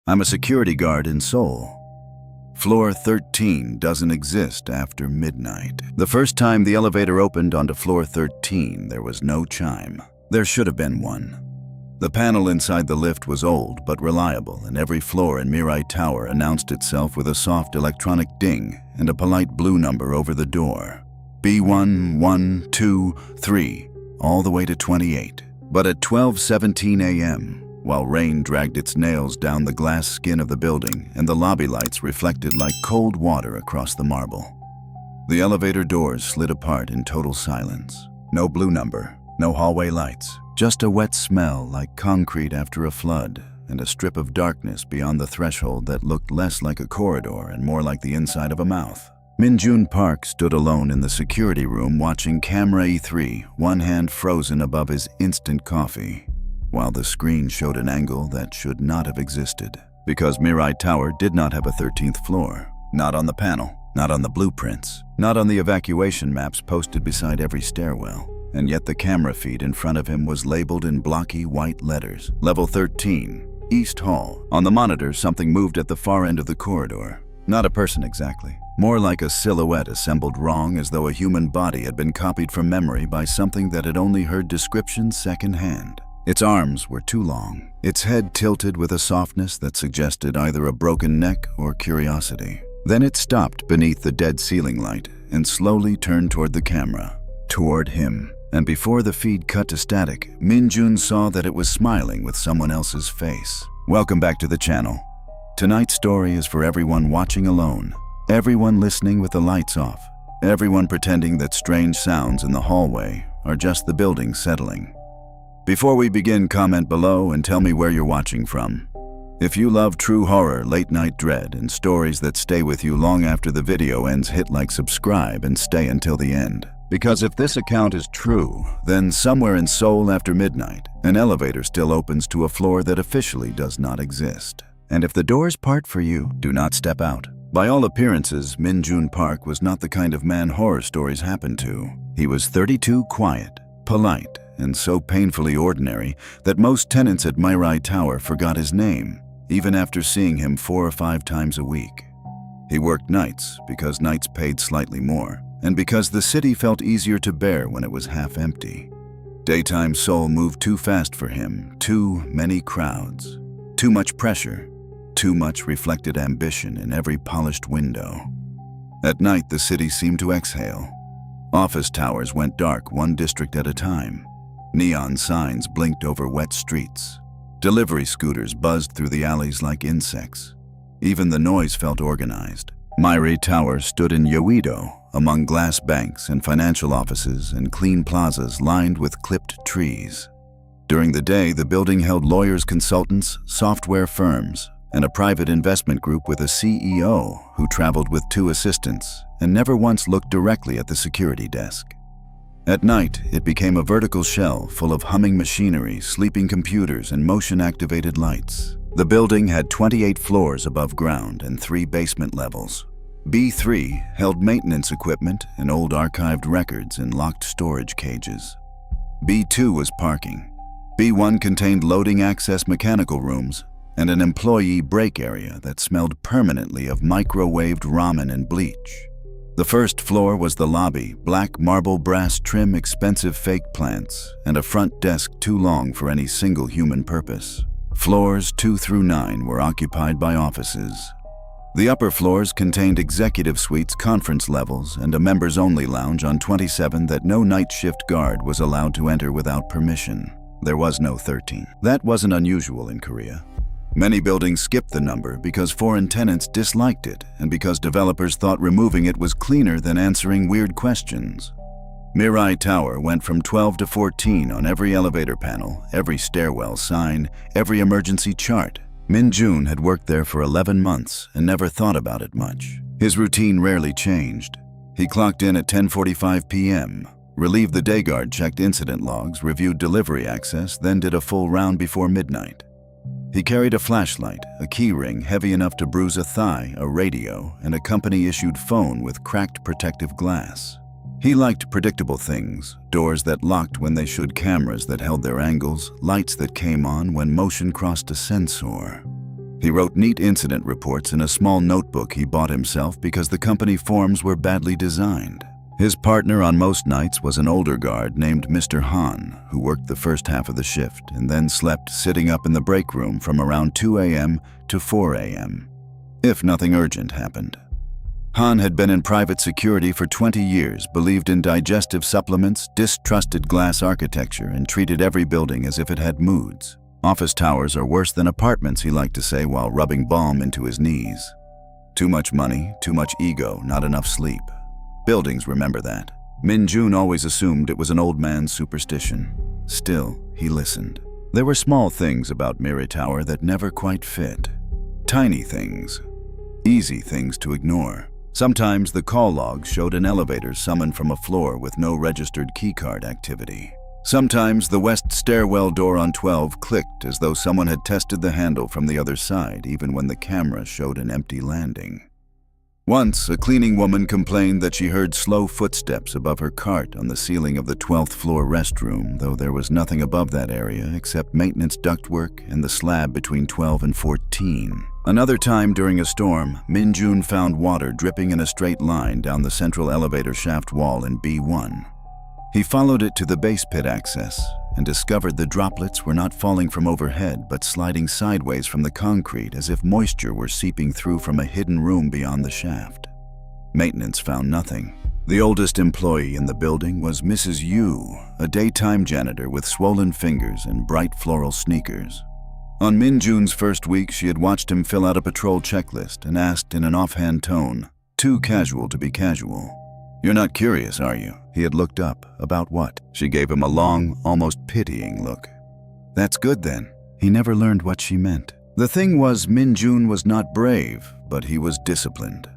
I'm a security guard in Seoul. Floor 13 doesn't exist after midnight. The first time the elevator opened onto floor 13, there was no chime. There should have been one. The panel inside the lift was old but reliable, and every floor in Mirai Tower announced itself with a soft electronic ding and a polite blue number over the door. B1, 1, 2, 3, all the way to 28. But at 12:17 a.m., while rain dragged its nails down the glass skin of the building and the lobby lights reflected like cold water across the marble, the elevator doors slid apart in total silence. No blue number, no hallway lights, just a wet smell like concrete after a flood and a strip of darkness beyond the threshold that looked less like a corridor and more like the inside of a mouth. Min-jun Park stood alone in the security room watching camera E3, one hand frozen above his instant coffee, while the screen showed an angle that should not have existed, because Mirai Tower did not have a 13th floor. Not on the panel, not on the blueprints, not on the evacuation maps posted beside every stairwell. And yet the camera feed in front of him was labeled in blocky white letters. Level 13, East Hall. On the monitor, something moved at the far end of the corridor. Not a person exactly. More like a silhouette assembled wrong, as though a human body had been copied from memory by something that had only heard descriptions secondhand. Its arms were too long. Its head tilted with a softness that suggested either a broken neck or curiosity. Then it stopped beneath the dead ceiling light and slowly turned toward the camera. Toward him. And before the feed cut to static, Min-jun saw that it was smiling with someone else's face. Welcome back to the channel. Tonight's story is for everyone watching alone, everyone listening with the lights off, everyone pretending that strange sounds in the hallway are just the building settling. Before we begin, comment below and tell me where you're watching from. If you love true horror, late-night dread, and stories that stay with you long after the video ends, hit like, subscribe, and stay until the end. Because if this account is true, then somewhere in Seoul after midnight, an elevator still opens to a floor that officially does not exist. And if the doors part for you, do not step out. By all appearances, Min-jun Park was not the kind of man horror stories happen to. He was 32, quiet, polite, and so painfully ordinary that most tenants at Mirai Tower forgot his name, even after seeing him 4 or 5 times a week. He worked nights because nights paid slightly more, and because the city felt easier to bear when it was half empty. Daytime Seoul moved too fast for him, too many crowds, too much pressure, too much reflected ambition in every polished window. At night, the city seemed to exhale. Office towers went dark one district at a time. Neon signs blinked over wet streets. Delivery scooters buzzed through the alleys like insects. Even the noise felt organized. Mirai Tower stood in Yoido, among glass banks and financial offices and clean plazas lined with clipped trees. During the day, the building held lawyers, consultants, software firms, and a private investment group with a CEO who traveled with 2 assistants and never once looked directly at the security desk. At night, it became a vertical shell full of humming machinery, sleeping computers, and motion-activated lights. The building had 28 floors above ground and 3 basement levels. B3 held maintenance equipment and old archived records in locked storage cages. B2 was parking. B1 contained loading access mechanical rooms and an employee break area that smelled permanently of microwaved ramen and bleach. The first floor was the lobby, black marble brass trim, expensive fake plants, and a front desk too long for any single human purpose. Floors 2 through 9 were occupied by offices. The upper floors contained executive suites, conference levels, and a members-only lounge on 27 that no night shift guard was allowed to enter without permission. There was no 13. That wasn't unusual in Korea. Many buildings skipped the number because foreign tenants disliked it and because developers thought removing it was cleaner than answering weird questions. Mirai Tower went from 12 to 14 on every elevator panel, every stairwell sign, every emergency chart. Min-jun had worked there for 11 months and never thought about it much. His routine rarely changed. He clocked in at 10:45 p.m., relieved the day guard, checked incident logs, reviewed delivery access, then did a full round before midnight. He carried a flashlight, a key ring heavy enough to bruise a thigh, a radio, and a company-issued phone with cracked protective glass. He liked predictable things, doors that locked when they should, cameras that held their angles, lights that came on when motion crossed a sensor. He wrote neat incident reports in a small notebook he bought himself because the company forms were badly designed. His partner on most nights was an older guard named Mr. Han, who worked the first half of the shift and then slept sitting up in the break room from around 2 a.m. to 4 a.m. if nothing urgent happened. Han had been in private security for 20 years, believed in digestive supplements, distrusted glass architecture, and treated every building as if it had moods. Office towers are worse than apartments, he liked to say while rubbing balm into his knees. Too much money, too much ego, not enough sleep. Buildings remember that. Min-jun always assumed it was an old man's superstition. Still, he listened. There were small things about Miri Tower that never quite fit. Tiny things. Easy things to ignore. Sometimes the call log showed an elevator summoned from a floor with no registered keycard activity. Sometimes the west stairwell door on 12 clicked as though someone had tested the handle from the other side, even when the camera showed an empty landing. Once, a cleaning woman complained that she heard slow footsteps above her cart on the ceiling of the 12th floor restroom, though there was nothing above that area except maintenance ductwork and the slab between 12 and 14. Another time during a storm, Min-jun found water dripping in a straight line down the central elevator shaft wall in B1. He followed it to the base pit access and discovered the droplets were not falling from overhead but sliding sideways from the concrete as if moisture were seeping through from a hidden room beyond the shaft. Maintenance found nothing. The oldest employee in the building was Mrs. Yu, a daytime janitor with swollen fingers and bright floral sneakers. On Min-jun's first week, she had watched him fill out a patrol checklist and asked in an offhand tone, too casual to be casual, "You're not curious, are you?" He had looked up. About what? She gave him a long, almost pitying look. That's good then. He never learned what she meant. The thing was, Min-jun was not brave, but he was disciplined.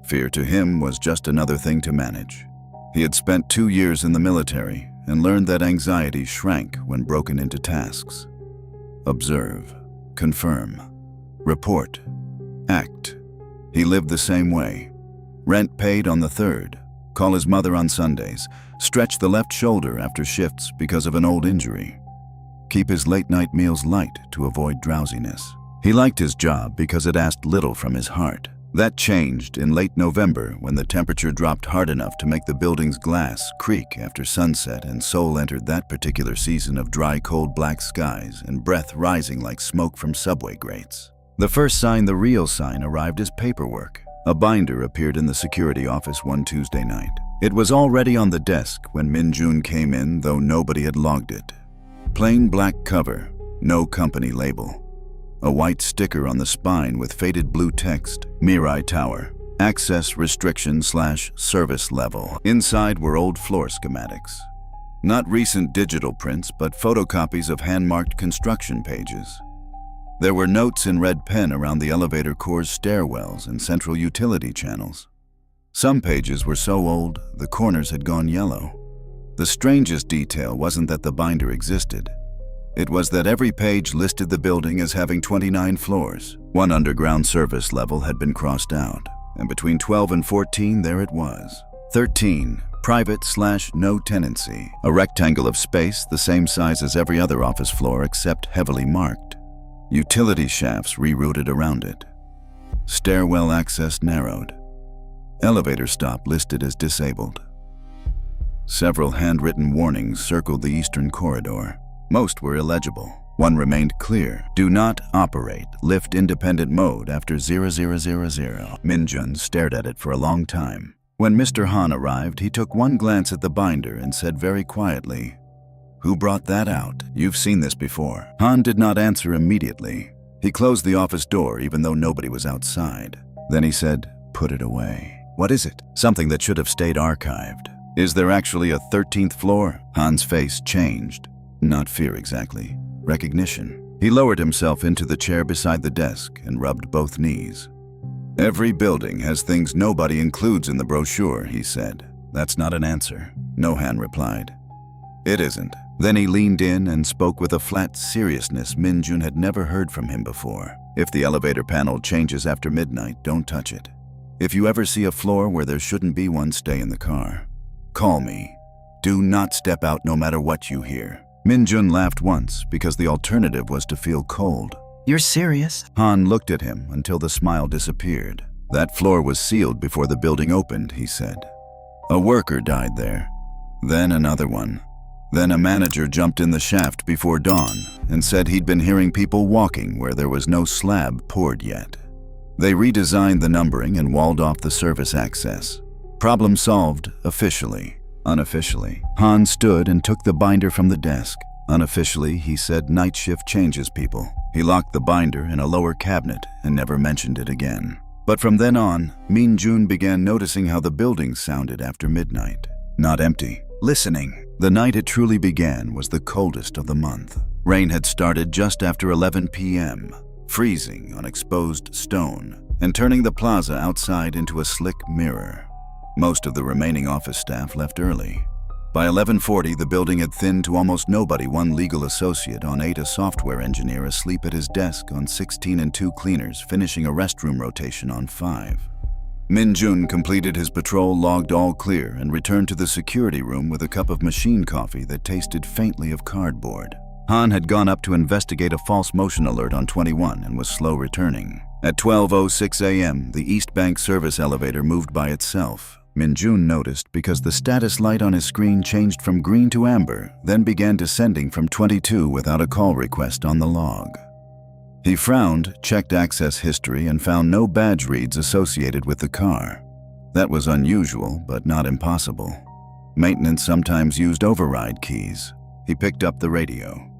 Fear to him was just another thing to manage. He had spent 2 years in the military and learned that anxiety shrank when broken into tasks. Observe, confirm, report, act. He lived the same way. Rent paid on the 3rd. Call his mother on Sundays, stretch the left shoulder after shifts because of an old injury. Keep his late-night meals light to avoid drowsiness. He liked his job because it asked little from his heart. That changed in late November when the temperature dropped hard enough to make the building's glass creak after sunset, and Seoul entered that particular season of dry, cold black skies and breath rising like smoke from subway grates. The first sign, the real sign, arrived as paperwork. A binder appeared in the security office one Tuesday night. It was already on the desk when Min-jun came in, though nobody had logged it. Plain black cover, no company label. A white sticker on the spine with faded blue text, Miri Tower, access restriction/service level. Inside were old floor schematics. Not recent digital prints, but photocopies of hand-marked construction pages. There were notes in red pen around the elevator core's stairwells and central utility channels. Some pages were so old, the corners had gone yellow. The strangest detail wasn't that the binder existed. It was that every page listed the building as having 29 floors. One underground service level had been crossed out, and between 12 and 14 there it was. 13, private/no tenancy. A rectangle of space the same size as every other office floor except heavily marked. Utility shafts rerouted around it. Stairwell access narrowed. Elevator stop listed as disabled. Several handwritten warnings circled the eastern corridor. Most were illegible. One remained clear. Do not operate. Lift independent mode after 0000. Min-jun stared at it for a long time. When Mr. Han arrived, he took one glance at the binder and said very quietly, "Who brought that out? You've seen this before." Han did not answer immediately. He closed the office door even though nobody was outside. Then he said, "Put it away." "What is it?" "Something that should have stayed archived." "Is there actually a 13th floor?" Han's face changed. Not fear exactly. Recognition. He lowered himself into the chair beside the desk and rubbed both knees. "Every building has things nobody includes in the brochure," he said. "That's not an answer." No, Han replied. "It isn't." Then he leaned in and spoke with a flat seriousness Min-jun had never heard from him before. "If the elevator panel changes after midnight, don't touch it. If you ever see a floor where there shouldn't be one, stay in the car. Call me. Do not step out no matter what you hear." Min-jun laughed once because the alternative was to feel cold. You're serious? Han looked at him until the smile disappeared. That floor was sealed before the building opened, he said. A worker died there. Then another one. Then a manager jumped in the shaft before dawn and said he'd been hearing people walking where there was no slab poured yet. They redesigned the numbering and walled off the service access. Problem solved officially. Unofficially, Han stood and took the binder from the desk. Unofficially, he said night shift changes people. He locked the binder in a lower cabinet and never mentioned it again. But from then on, Min-jun began noticing how the building sounded after midnight. Not empty. Listening. The night it truly began was the coldest of the month. Rain had started just after 11 p.m., freezing on exposed stone and turning the plaza outside into a slick mirror. Most of the remaining office staff left early. By 11:40, the building had thinned to almost nobody, one legal associate on 8, a software engineer asleep at his desk on 16, and 2 cleaners finishing a restroom rotation on 5. Min-jun completed his patrol, logged all clear, and returned to the security room with a cup of machine coffee that tasted faintly of cardboard. Han had gone up to investigate a false motion alert on 21 and was slow returning. At 12:06 a.m., the East Bank service elevator moved by itself. Min-jun noticed because the status light on his screen changed from green to amber, then began descending from 22 without a call request on the log. He frowned, checked access history, and found no badge reads associated with the car. That was unusual, but not impossible. Maintenance sometimes used override keys. He picked up the radio.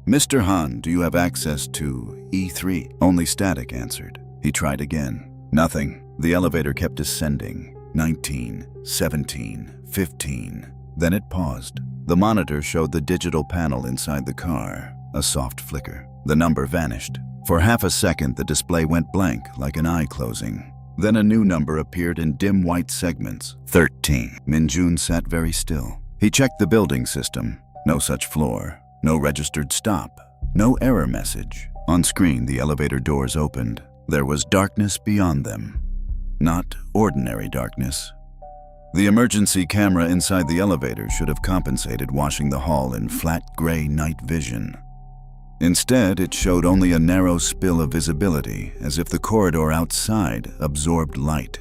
"Mr. Han, do you have access to E3? Only static," answered. He tried again. Nothing. The elevator kept descending. 19, 17, 15. Then it paused. The monitor showed the digital panel inside the car. A soft flicker. The number vanished. For half a second, the display went blank, like an eye closing. Then a new number appeared in dim white segments. 13. Min-jun sat very still. He checked the building system. No such floor. No registered stop. No error message. On screen, the elevator doors opened. There was darkness beyond them. Not ordinary darkness. The emergency camera inside the elevator should have compensated, washing the hall in flat gray night vision. Instead, it showed only a narrow spill of visibility, as if the corridor outside absorbed light.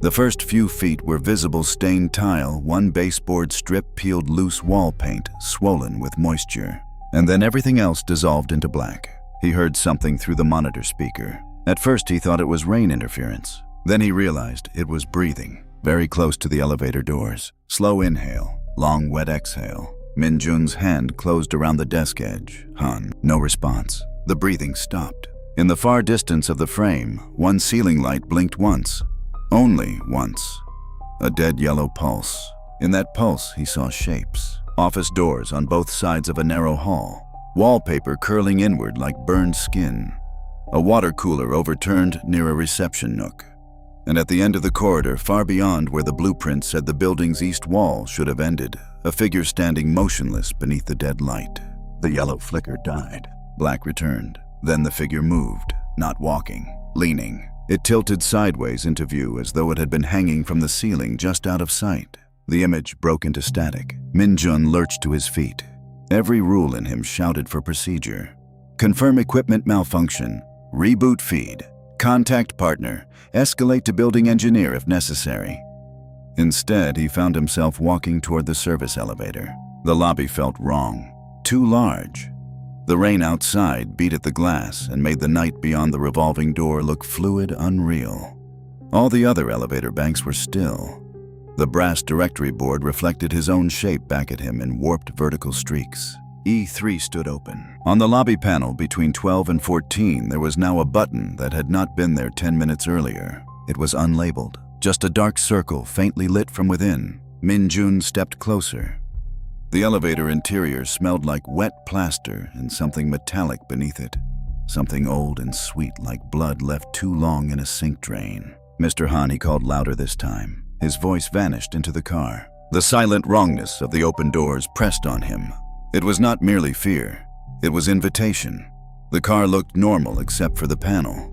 The first few feet were visible stained tile, one baseboard strip peeled loose wall paint, swollen with moisture. And then everything else dissolved into black. He heard something through the monitor speaker. At first, he thought it was rain interference. Then he realized it was breathing, very close to the elevator doors. Slow inhale, long wet exhale. Min-jun's hand closed around the desk edge. Han, no response. The breathing stopped. In the far distance of the frame, one ceiling light blinked once. Only once. A dead yellow pulse. In that pulse, he saw shapes. Office doors on both sides of a narrow hall. Wallpaper curling inward like burned skin. A water cooler overturned near a reception nook. And at the end of the corridor, far beyond where the blueprint said the building's east wall should have ended, a figure standing motionless beneath the dead light. The yellow flicker died. Black returned. Then the figure moved, not walking, leaning. It tilted sideways into view as though it had been hanging from the ceiling just out of sight. The image broke into static. Min-jun lurched to his feet. Every rule in him shouted for procedure. Confirm equipment malfunction. Reboot feed. Contact partner. Escalate to building engineer if necessary. Instead, he found himself walking toward the service elevator. The lobby felt wrong. Too large. The rain outside beat at the glass and made the night beyond the revolving door look fluid, unreal. All the other elevator banks were still. The brass directory board reflected his own shape back at him in warped vertical streaks. E3 stood open. On the lobby panel between 12 and 14, there was now a button that had not been there 10 minutes earlier. It was unlabeled, just a dark circle faintly lit from within. Min-jun stepped closer. The elevator interior smelled like wet plaster and something metallic beneath it. Something old and sweet like blood left too long in a sink drain. "Mr. Han," he called louder this time. His voice vanished into the car. The silent wrongness of the open doors pressed on him. It was not merely fear. It was invitation. The car looked normal except for the panel.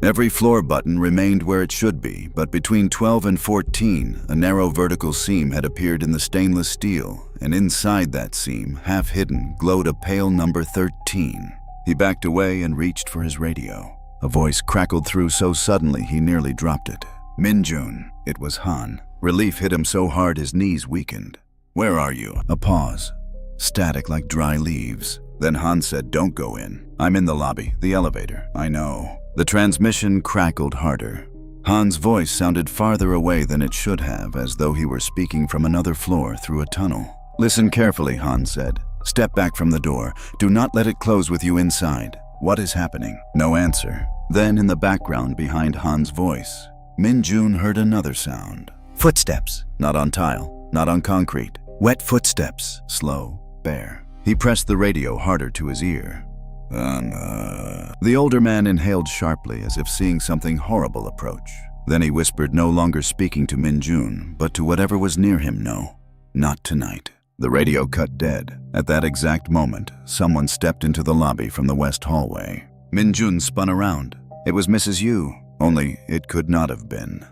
Every floor button remained where it should be, but between 12 and 14, a narrow vertical seam had appeared in the stainless steel, and inside that seam, half hidden, glowed a pale number 13. He backed away and reached for his radio. A voice crackled through so suddenly he nearly dropped it. Min-jun. It was Han. Relief hit him so hard his knees weakened. Where are you? A pause. Static like dry leaves. Then Han said, don't go in. I'm in the lobby, the elevator. I know. The transmission crackled harder. Han's voice sounded farther away than it should have, as though he were speaking from another floor through a tunnel. Listen carefully, Han said. Step back from the door. Do not let it close with you inside. What is happening? No answer. Then in the background behind Han's voice, Min-jun heard another sound. Footsteps. Not on tile, not on concrete. Wet footsteps. Slow, bare. He pressed the radio harder to his ear. The older man inhaled sharply as if seeing something horrible approach. Then he whispered, no longer speaking to Min-jun, but to whatever was near him, no. Not tonight. The radio cut dead. At that exact moment, someone stepped into the lobby from the west hallway. Min-jun spun around. It was Mrs. Yu, only it could not have been.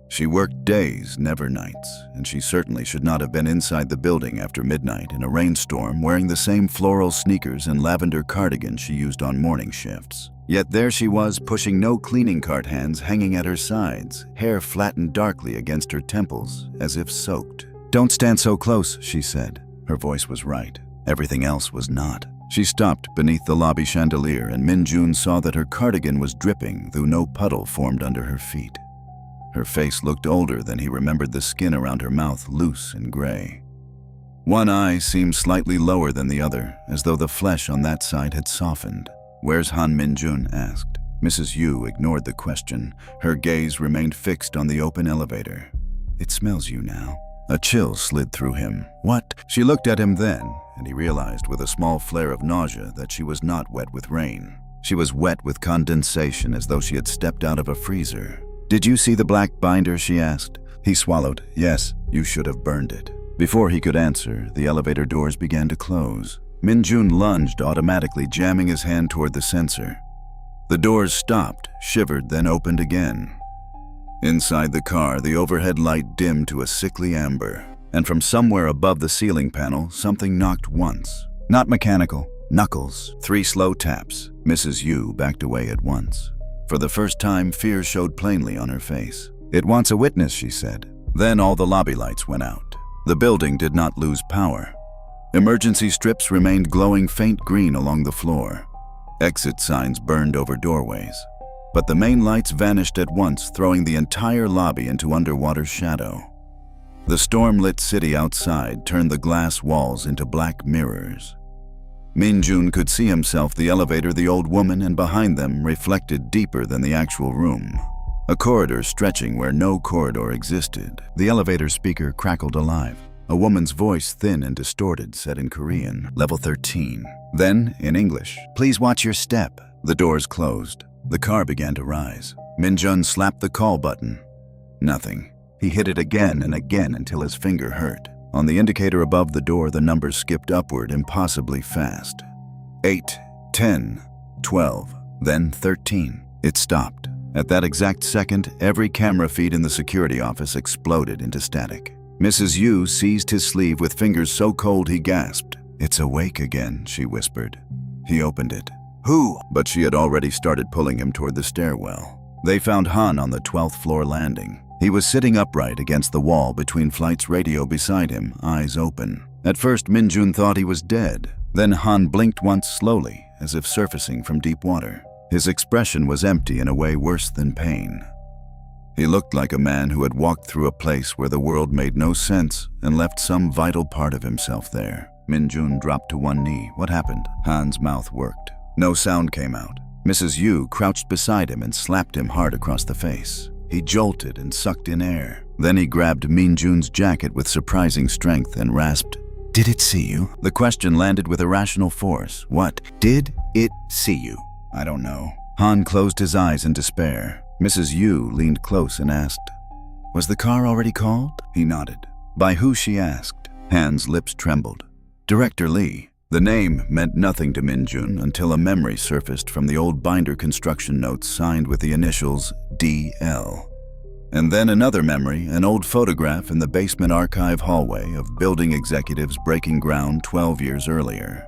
She worked days, never nights, and she certainly should not have been inside the building after midnight in a rainstorm wearing the same floral sneakers and lavender cardigan she used on morning shifts. Yet there she was, pushing no cleaning cart hands hanging at her sides, hair flattened darkly against her temples, as if soaked. Don't stand so close, she said. Her voice was right. Everything else was not. She stopped beneath the lobby chandelier, and Min-jun saw that her cardigan was dripping, though no puddle formed under her feet. Her face looked older than he remembered, the skin around her mouth loose and gray. One eye seemed slightly lower than the other, as though the flesh on that side had softened. Where's Han? Min-jun asked. Mrs. Yu ignored the question. Her gaze remained fixed on the open elevator. It smells you now. A chill slid through him. What? She looked at him then, and he realized with a small flare of nausea that she was not wet with rain. She was wet with condensation, as though she had stepped out of a freezer. Did you see the black binder? She asked. He swallowed. Yes, you should have burned it. Before he could answer, the elevator doors began to close. Min-jun lunged, automatically jamming his hand toward the sensor. The doors stopped, shivered, then opened again. Inside the car, the overhead light dimmed to a sickly amber, and from somewhere above the ceiling panel, something knocked once. Not mechanical. Knuckles. 3 slow taps. Mrs. Yu backed away at once. For the first time, fear showed plainly on her face. It wants a witness, she said. Then all the lobby lights went out. The building did not lose power. Emergency strips remained glowing faint green along the floor. Exit signs burned over doorways. But the main lights vanished at once, throwing the entire lobby into underwater shadow. The storm-lit city outside turned the glass walls into black mirrors. Min-jun could see himself, the elevator, the old woman, and behind them, reflected deeper than the actual room. A corridor stretching where no corridor existed. The elevator speaker crackled alive. A woman's voice, thin and distorted, said in Korean, Level 13. Then, in English, Please watch your step. The doors closed. The car began to rise. Min-jun slapped the call button. Nothing. He hit it again and again until his finger hurt. On the indicator above the door, the numbers skipped upward impossibly fast. 8, 10, 12, then 13. It stopped. At that exact second, every camera feed in the security office exploded into static. Mrs. Yu seized his sleeve with fingers so cold he gasped. It's awake again, she whispered. He opened it. Who? But she had already started pulling him toward the stairwell. They found Han on the 12th floor landing. He was sitting upright against the wall between flight's radio beside him, eyes open. At first, Min-jun thought he was dead. Then Han blinked once slowly, as if surfacing from deep water. His expression was empty in a way worse than pain. He looked like a man who had walked through a place where the world made no sense and left some vital part of himself there. Min-jun dropped to one knee. What happened? Han's mouth worked. No sound came out. Mrs. Yu crouched beside him and slapped him hard across the face. He jolted and sucked in air. Then he grabbed Min-jun's jacket with surprising strength and rasped, Did it see you? The question landed with irrational force. What? Did it see you? I don't know. Han closed his eyes in despair. Mrs. Yu leaned close and asked, Was the car already called? He nodded. By who? She asked. Han's lips trembled. Director Lee. The name meant nothing to Min-jun until a memory surfaced from the old binder construction notes signed with the initials DL. And then another memory, an old photograph in the basement archive hallway of building executives breaking ground 12 years earlier.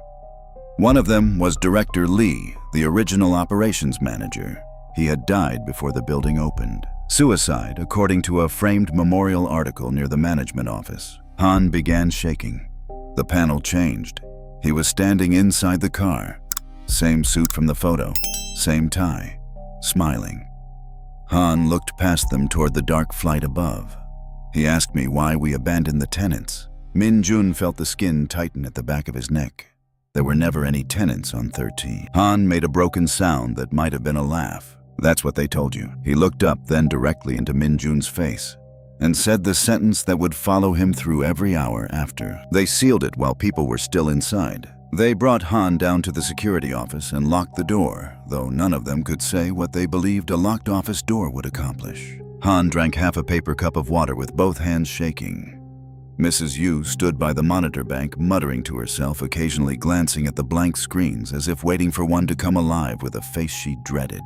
One of them was Director Lee, the original operations manager. He had died before the building opened. Suicide, according to a framed memorial article near the management office. Han began shaking. The panel changed. He was standing inside the car. Same suit from the photo, same tie, smiling. Han looked past them toward the dark flight above. He asked me why we abandoned the tenants. Min Jun felt the skin tighten at the back of his neck. There were never any tenants on 13. Han made a broken sound that might have been a laugh. That's what they told you. He looked up then directly into Min Jun's face and said the sentence that would follow him through every hour after. They sealed it while people were still inside. They brought Han down to the security office and locked the door, though none of them could say what they believed a locked office door would accomplish. Han drank half a paper cup of water with both hands shaking. Mrs. Yu stood by the monitor bank, muttering to herself, occasionally glancing at the blank screens as if waiting for one to come alive with a face she dreaded.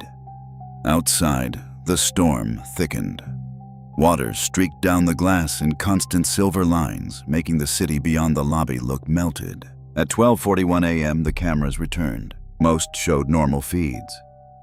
Outside, the storm thickened. Water streaked down the glass in constant silver lines, making the city beyond the lobby look melted. At 12:41 a.m., the cameras returned. Most showed normal feeds.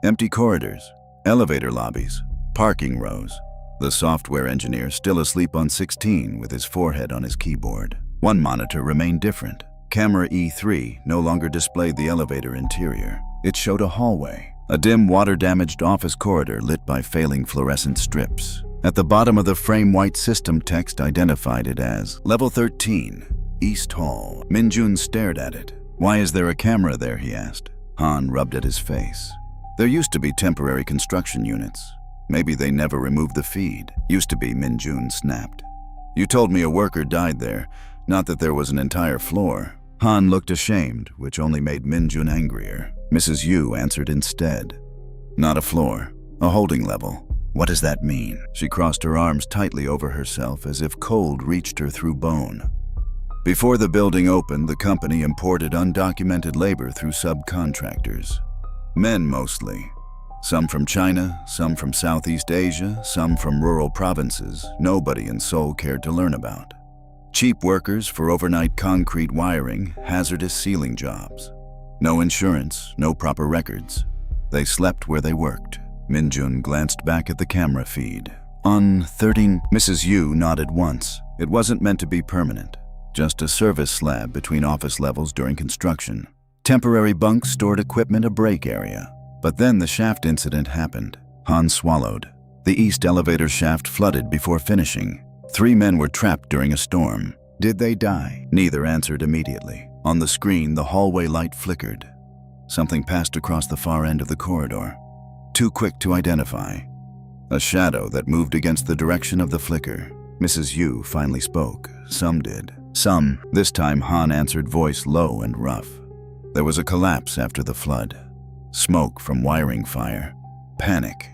Empty corridors, elevator lobbies, parking rows. The software engineer still asleep on 16 with his forehead on his keyboard. One monitor remained different. Camera E3 no longer displayed the elevator interior. It showed a hallway, a dim water-damaged office corridor lit by failing fluorescent strips. At the bottom of the frame, white system text identified it as Level 13, East Hall. Min Jun stared at it. "Why is there a camera there?" he asked. Han rubbed at his face. "There used to be temporary construction units. Maybe they never removed the feed." "Used to be," Min Jun snapped. "You told me a worker died there, not that there was an entire floor." Han looked ashamed, which only made Min Jun angrier. Mrs. Yu answered instead. "Not a floor, a holding level." "What does that mean?" She crossed her arms tightly over herself as if cold reached her through bone. Before the building opened, the company imported undocumented labor through subcontractors. Men mostly. Some from China, some from Southeast Asia, some from rural provinces nobody in Seoul cared to learn about. Cheap workers for overnight concrete wiring, hazardous ceiling jobs. No insurance, no proper records. They slept where they worked. Min Jun glanced back at the camera feed. On 13, Mrs. Yu nodded once. It wasn't meant to be permanent. Just a service slab between office levels during construction. Temporary bunks stored equipment, a break area. But then the shaft incident happened. Han swallowed. The east elevator shaft flooded before finishing. 3 men were trapped during a storm. Did they die? Neither answered immediately. On the screen, the hallway light flickered. Something passed across the far end of the corridor. Too quick to identify. A shadow that moved against the direction of the flicker. Mrs. Yu finally spoke. Some did. Some. This time Han answered, voice low and rough. There was a collapse after the flood. Smoke from wiring fire. Panic.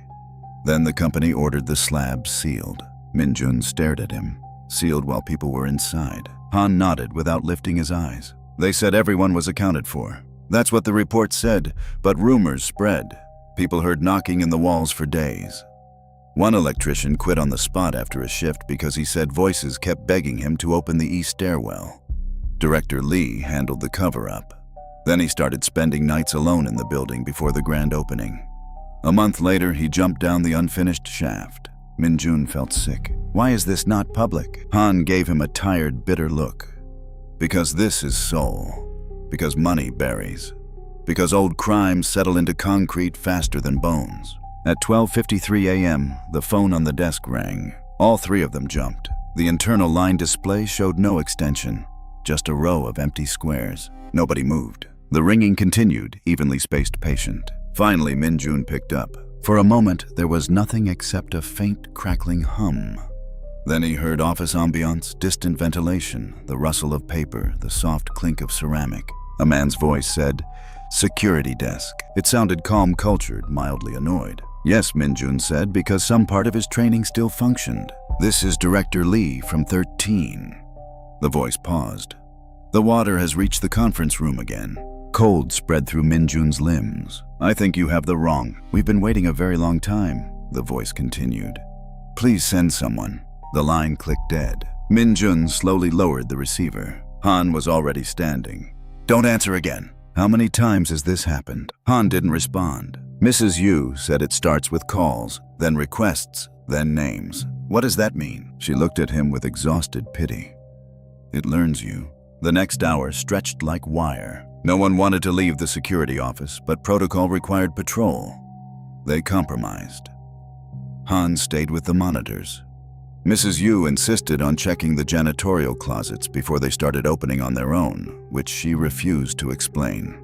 Then the company ordered the slabs sealed. Min Jun stared at him. Sealed while people were inside. Han nodded without lifting his eyes. They said everyone was accounted for. That's what the report said, but rumors spread. People heard knocking in the walls for days. One electrician quit on the spot after a shift because he said voices kept begging him to open the east stairwell. Director Lee handled the cover-up. Then he started spending nights alone in the building before the grand opening. A month later, he jumped down the unfinished shaft. Min Jun felt sick. Why is this not public? Han gave him a tired, bitter look. Because this is Seoul. Because money buries. Because old crimes settle into concrete faster than bones. At 12:53 a.m., the phone on the desk rang. All 3 of them jumped. The internal line display showed no extension, just a row of empty squares. Nobody moved. The ringing continued, evenly spaced patient. Finally, Min Jun picked up. For a moment, there was nothing except a faint, crackling hum. Then he heard office ambiance, distant ventilation, the rustle of paper, the soft clink of ceramic. A man's voice said, "Security desk." It sounded calm, cultured, mildly annoyed. "Yes," Min Jun said, because some part of his training still functioned. "This is Director Lee from 13. The voice paused. "The water has reached the conference room again." Cold spread through Min Jun's limbs. "I think you have the wrong. We've been waiting a very long time," the voice continued. "Please send someone." The line clicked dead. Min Jun slowly lowered the receiver. Han was already standing. "Don't answer again. How many times has this happened? Han didn't respond. Mrs. Yu said it starts with calls, then requests, then names. What does that mean? She looked at him with exhausted pity. It learns you. The next hour stretched like wire. No one wanted to leave the security office, but protocol required patrol. They compromised. Han stayed with the monitors. Mrs. Yu insisted on checking the janitorial closets before they started opening on their own, which she refused to explain.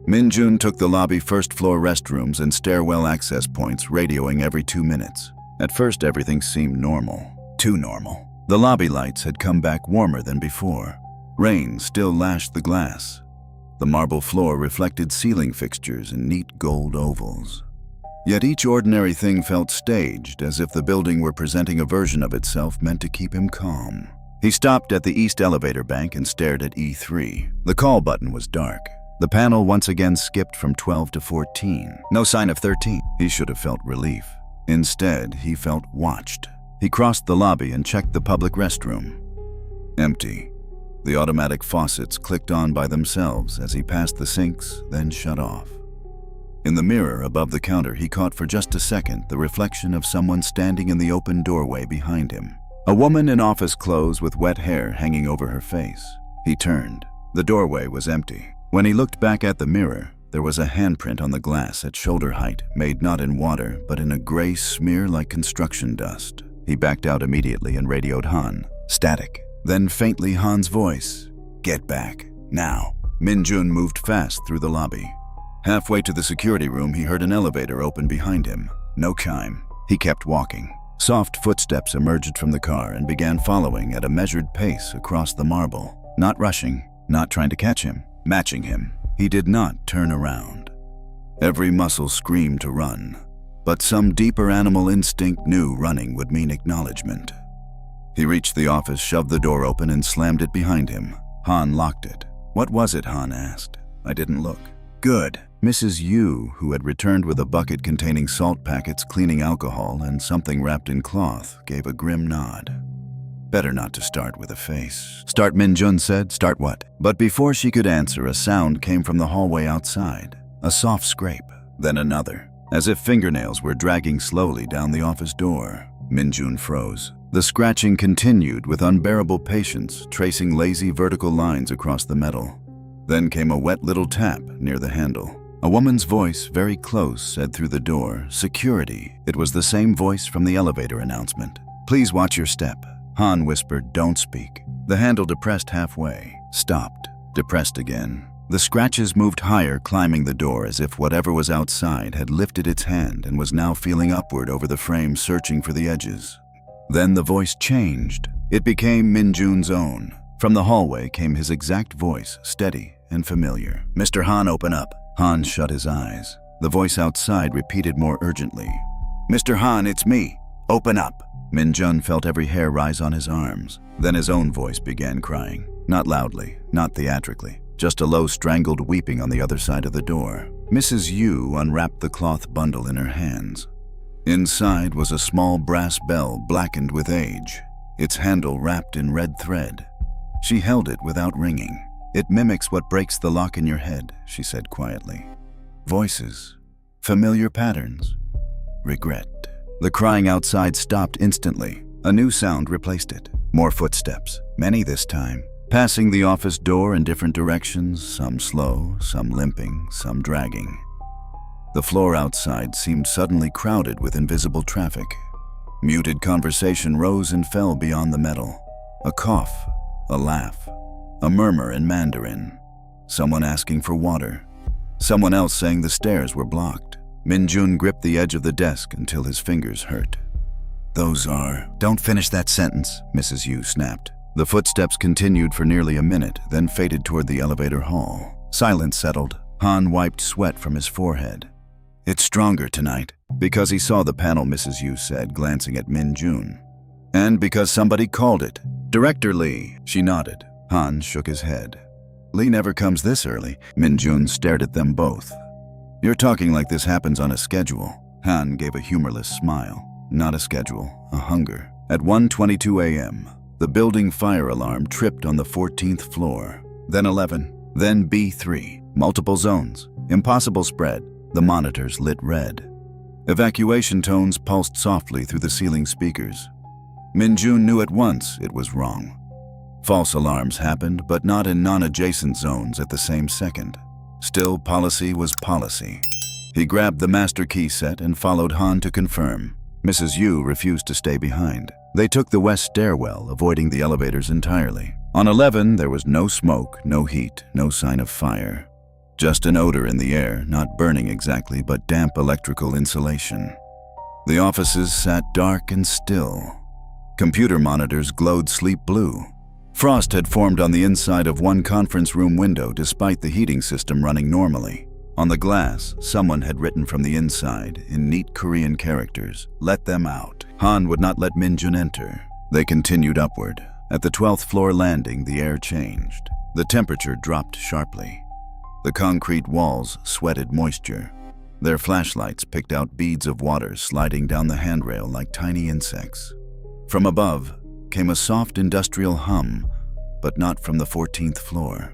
Min-jun took the lobby first-floor restrooms and stairwell access points, radioing every 2 minutes. At first, everything seemed normal. Too normal. The lobby lights had come back warmer than before. Rain still lashed the glass. The marble floor reflected ceiling fixtures in neat gold ovals. Yet each ordinary thing felt staged, as if the building were presenting a version of itself meant to keep him calm. He stopped at the east elevator bank and stared at E3. The call button was dark. The panel once again skipped from 12 to 14. No sign of 13. He should have felt relief. Instead, he felt watched. He crossed the lobby and checked the public restroom. Empty. The automatic faucets clicked on by themselves as he passed the sinks, then shut off. In the mirror above the counter, he caught for just a second the reflection of someone standing in the open doorway behind him. A woman in office clothes with wet hair hanging over her face. He turned. The doorway was empty. When he looked back at the mirror, there was a handprint on the glass at shoulder height, made not in water, but in a gray smear like construction dust. He backed out immediately and radioed Han. Static. Then faintly Han's voice. Get back. Now. Min-jun moved fast through the lobby. Halfway to the security room, he heard an elevator open behind him. No chime. He kept walking. Soft footsteps emerged from the car and began following at a measured pace across the marble. Not rushing, not trying to catch him, matching him. He did not turn around. Every muscle screamed to run, but some deeper animal instinct knew running would mean acknowledgement. He reached the office, shoved the door open, and slammed it behind him. Han locked it. What was it? Han asked. I didn't look. Good. Mrs. Yu, who had returned with a bucket containing salt packets, cleaning alcohol, and something wrapped in cloth, gave a grim nod. Better not to start with a face. Start, Min-jun said. Start what? But before she could answer, a sound came from the hallway outside. A soft scrape, then another, as if fingernails were dragging slowly down the office door. Min-jun froze. The scratching continued with unbearable patience, tracing lazy vertical lines across the metal. Then came a wet little tap near the handle. A woman's voice, very close, said through the door, "Security." It was the same voice from the elevator announcement. "Please watch your step." Han whispered, "Don't speak." The handle depressed halfway, stopped, depressed again. The scratches moved higher, climbing the door as if whatever was outside had lifted its hand and was now feeling upward over the frame, searching for the edges. Then the voice changed. It became Min-jun's own. From the hallway came his exact voice, steady and familiar. "Mr. Han, open up." Han shut his eyes. The voice outside repeated more urgently. "Mr. Han, it's me. Open up." Min-jun felt every hair rise on his arms. Then his own voice began crying. Not loudly, not theatrically, just a low strangled weeping on the other side of the door. Mrs. Yu unwrapped the cloth bundle in her hands. Inside was a small brass bell blackened with age, its handle wrapped in red thread. She held it without ringing. "It mimics what breaks the lock in your head," she said quietly. Voices. Familiar patterns. Regret. The crying outside stopped instantly. A new sound replaced it. More footsteps, many this time, passing the office door in different directions, some slow, some limping, some dragging. The floor outside seemed suddenly crowded with invisible traffic. Muted conversation rose and fell beyond the metal. A cough, a laugh, a murmur in Mandarin. Someone asking for water. Someone else saying the stairs were blocked. Min-jun gripped the edge of the desk until his fingers hurt. "Those are..." "Don't finish that sentence," Mrs. Yu snapped. The footsteps continued for nearly a minute, then faded toward the elevator hall. Silence settled. Han wiped sweat from his forehead. "It's stronger tonight." "Because he saw the panel," Mrs. Yu said, glancing at Min-jun. "And because somebody called it. Director Lee." She nodded. Han shook his head. "Lee never comes this early." Min-jun stared at them both. "You're talking like this happens on a schedule." Han gave a humorless smile. Not a schedule, a hunger. At 1:22 a.m., the building fire alarm tripped on the 14th floor. Then 11, then B3. Multiple zones. Impossible spread. The monitors lit red. Evacuation tones pulsed softly through the ceiling speakers. Min-jun knew at once it was wrong. False alarms happened, but not in non-adjacent zones at the same second. Still, policy was policy. He grabbed the master key set and followed Han to confirm. Mrs. Yu refused to stay behind. They took the west stairwell, avoiding the elevators entirely. On 11, there was no smoke, no heat, no sign of fire. Just an odor in the air, not burning exactly, but damp electrical insulation. The offices sat dark and still. Computer monitors glowed sleep blue. Frost had formed on the inside of one conference room window despite the heating system running normally. On the glass, someone had written from the inside, in neat Korean characters, "Let them out." Han would not let Min-jun enter. They continued upward. At the 12th floor landing, the air changed. The temperature dropped sharply. The concrete walls sweated moisture. Their flashlights picked out beads of water sliding down the handrail like tiny insects. From above came a soft industrial hum, but not from the 14th floor.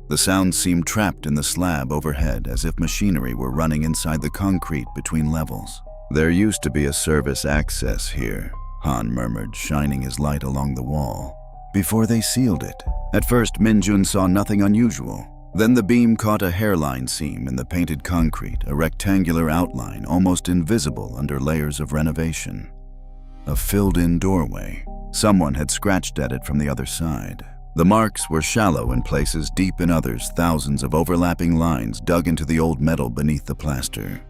The sound seemed trapped in the slab overhead, as if machinery were running inside the concrete between levels. "There used to be a service access here," Han murmured, shining his light along the wall. "Before they sealed it." At first, Min-jun saw nothing unusual. Then the beam caught a hairline seam in the painted concrete, a rectangular outline almost invisible under layers of renovation. A filled-in doorway. Someone had scratched at it from the other side. The marks were shallow in places, deep in others, thousands of overlapping lines dug into the old metal beneath the plaster.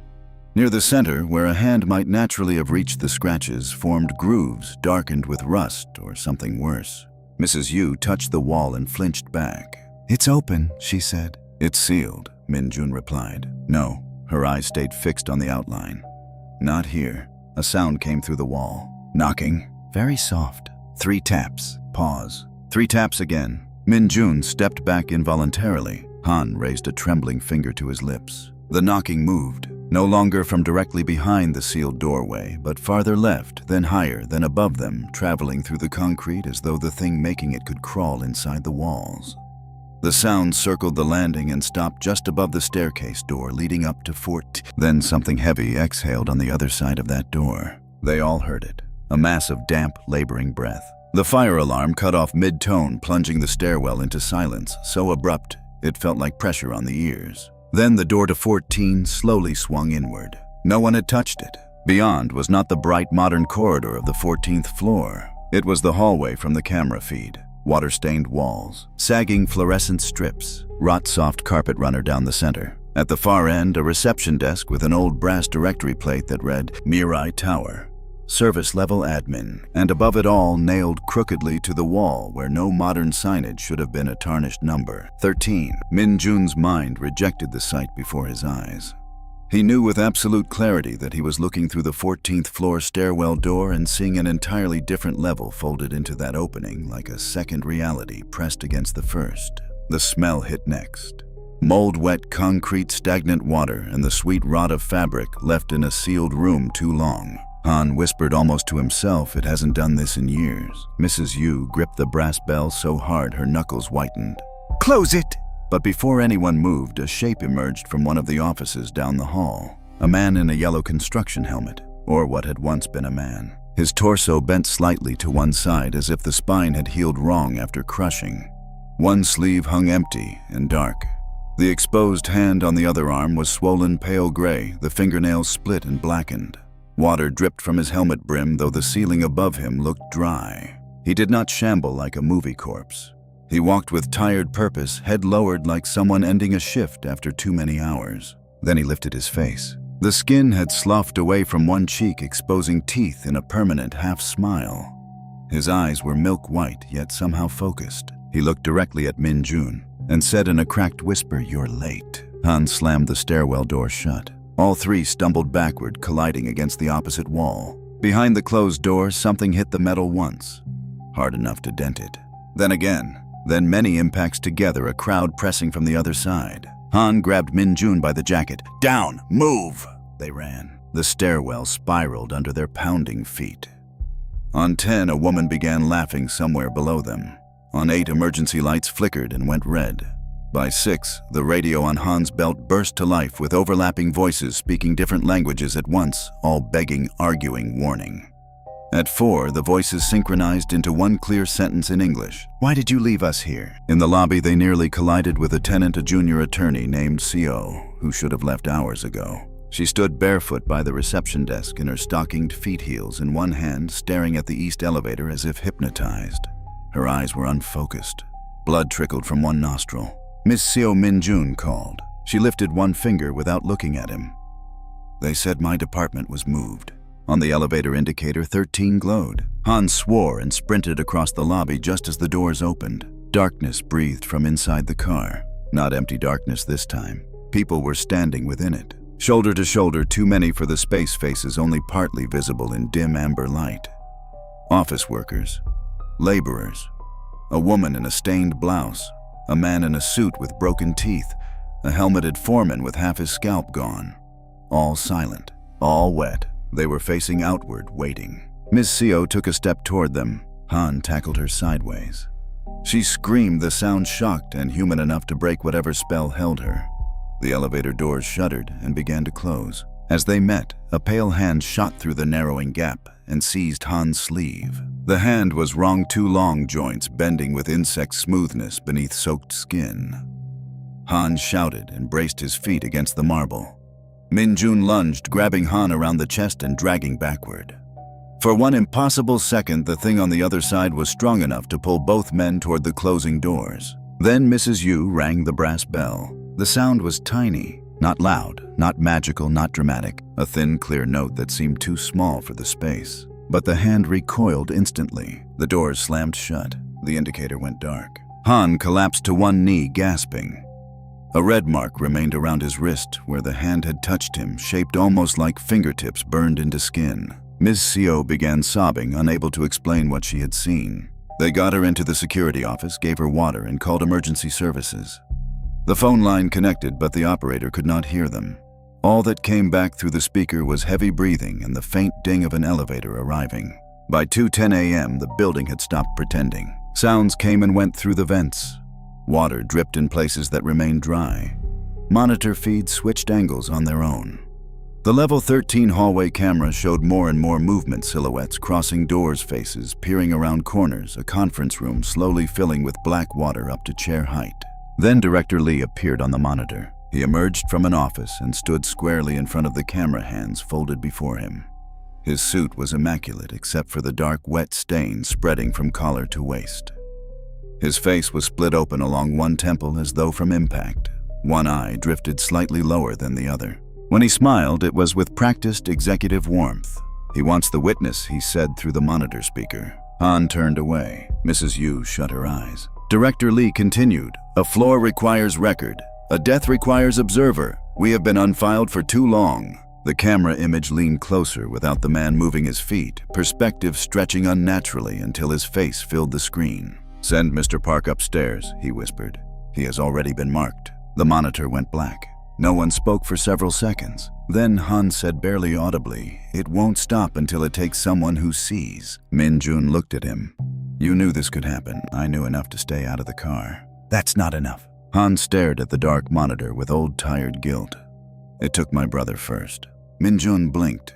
Near the center, where a hand might naturally have reached the scratches, formed grooves darkened with rust or something worse. Mrs. Yu touched the wall and flinched back. "It's open," she said. "It's sealed," Min-jun replied. "No." Her eyes stayed fixed on the outline. "Not here." A sound came through the wall. Knocking. Very soft. 3 taps. Pause. 3 taps again. Min-jun stepped back involuntarily. Han raised a trembling finger to his lips. The knocking moved, no longer from directly behind the sealed doorway, but farther left, then higher, then above them, traveling through the concrete as though the thing making it could crawl inside the walls. The sound circled the landing and stopped just above the staircase door leading up to 14. Then something heavy exhaled on the other side of that door. They all heard it. A mass of damp, laboring breath. The fire alarm cut off mid-tone, plunging the stairwell into silence, so abrupt it felt like pressure on the ears. Then the door to 14 slowly swung inward. No one had touched it. Beyond was not the bright modern corridor of the 14th floor. It was the hallway from the camera feed. Water-stained walls, sagging fluorescent strips, rot-soft carpet runner down the center. At the far end, a reception desk with an old brass directory plate that read Mirai Tower. Service level admin, and above it all, nailed crookedly to the wall where no modern signage should have been, a tarnished number, 13. Min-jun's mind rejected the sight before his eyes. He knew with absolute clarity that he was looking through the 14th floor stairwell door and seeing an entirely different level folded into that opening like a second reality pressed against the first. The smell hit next. Mold-wet concrete, stagnant water, and the sweet rot of fabric left in a sealed room too long. Han whispered almost to himself, "It hasn't done this in years." Mrs. Yu gripped the brass bell so hard her knuckles whitened. "Close it!" But before anyone moved, a shape emerged from one of the offices down the hall. A man in a yellow construction helmet, or what had once been a man. His torso bent slightly to one side as if the spine had healed wrong after crushing. One sleeve hung empty and dark. The exposed hand on the other arm was swollen pale gray, the fingernails split and blackened. Water dripped from his helmet brim, though the ceiling above him looked dry. He did not shamble like a movie corpse. He walked with tired purpose, head lowered like someone ending a shift after too many hours. Then he lifted his face. The skin had sloughed away from one cheek, exposing teeth in a permanent half-smile. His eyes were milk white, yet somehow focused. He looked directly at Min-jun and said in a cracked whisper, "You're late." Han slammed the stairwell door shut. All three stumbled backward, colliding against the opposite wall. Behind the closed door, something hit the metal once, hard enough to dent it. Then again, then many impacts together, a crowd pressing from the other side. Han grabbed Min-jun by the jacket. "Down! Move!" They ran. The stairwell spiraled under their pounding feet. On 10, a woman began laughing somewhere below them. On 8, emergency lights flickered and went red. By 6, the radio on Han's belt burst to life with overlapping voices speaking different languages at once, all begging, arguing, warning. At 4, the voices synchronized into one clear sentence in English. "Why did you leave us here?" In the lobby, they nearly collided with a junior attorney named Seoul, who should have left hours ago. She stood barefoot by the reception desk in her stockinged feet heels in one hand, staring at the east elevator as if hypnotized. Her eyes were unfocused. Blood trickled from one nostril. "Miss Seo Min-jun called." She lifted one finger without looking at him. "They said my department was moved." On the elevator indicator, 13 glowed. Han swore and sprinted across the lobby just as the doors opened. Darkness breathed from inside the car. Not empty darkness this time. People were standing within it. Shoulder to shoulder, too many for the space faces only partly visible in dim amber light. Office workers. Laborers. A woman in a stained blouse. A man in a suit with broken teeth. A helmeted foreman with half his scalp gone. All silent. All wet. They were facing outward, waiting. Miss Seo took a step toward them. Han tackled her sideways. She screamed, the sound shocked and human enough to break whatever spell held her. The elevator doors shuddered and began to close. As they met, a pale hand shot through the narrowing gap and seized Han's sleeve. The hand was wrong, two long joints bending with insect smoothness beneath soaked skin. Han shouted and braced his feet against the marble. Min-jun lunged, grabbing Han around the chest and dragging backward. For one impossible second, the thing on the other side was strong enough to pull both men toward the closing doors. Then Mrs. Yu rang the brass bell. The sound was tiny, not loud, not magical, not dramatic, a thin, clear note that seemed too small for the space. But the hand recoiled instantly. The doors slammed shut. The indicator went dark. Han collapsed to one knee, gasping. A red mark remained around his wrist where the hand had touched him, shaped almost like fingertips burned into skin. Ms. Seo began sobbing, unable to explain what she had seen. They got her into the security office, gave her water, and called emergency services. The phone line connected, but the operator could not hear them. All that came back through the speaker was heavy breathing and the faint ding of an elevator arriving. By 2:10 a.m., the building had stopped pretending. Sounds came and went through the vents. Water dripped in places that remained dry. Monitor feeds switched angles on their own. The level 13 hallway camera showed more and more movement silhouettes crossing doors' faces, peering around corners, a conference room slowly filling with black water up to chair height. Then Director Lee appeared on the monitor. He emerged from an office and stood squarely in front of the camera, hands folded before him. His suit was immaculate except for the dark, wet stain spreading from collar to waist. His face was split open along one temple as though from impact. One eye drifted slightly lower than the other. When he smiled, it was with practiced executive warmth. "He wants the witness," he said through the monitor speaker. Han turned away. Mrs. Yu shut her eyes. Director Lee continued, "A floor requires record. A death requires observer. We have been unfiled for too long." The camera image leaned closer without the man moving his feet, perspective stretching unnaturally until his face filled the screen. "Send Mr. Park upstairs," he whispered. "He has already been marked." The monitor went black. No one spoke for several seconds. Then Han said barely audibly, "It won't stop until it takes someone who sees." Min-jun looked at him. "You knew this could happen. I knew enough to stay out of the car." "That's not enough." Han stared at the dark monitor with old tired guilt. "It took my brother first." Min-jun blinked.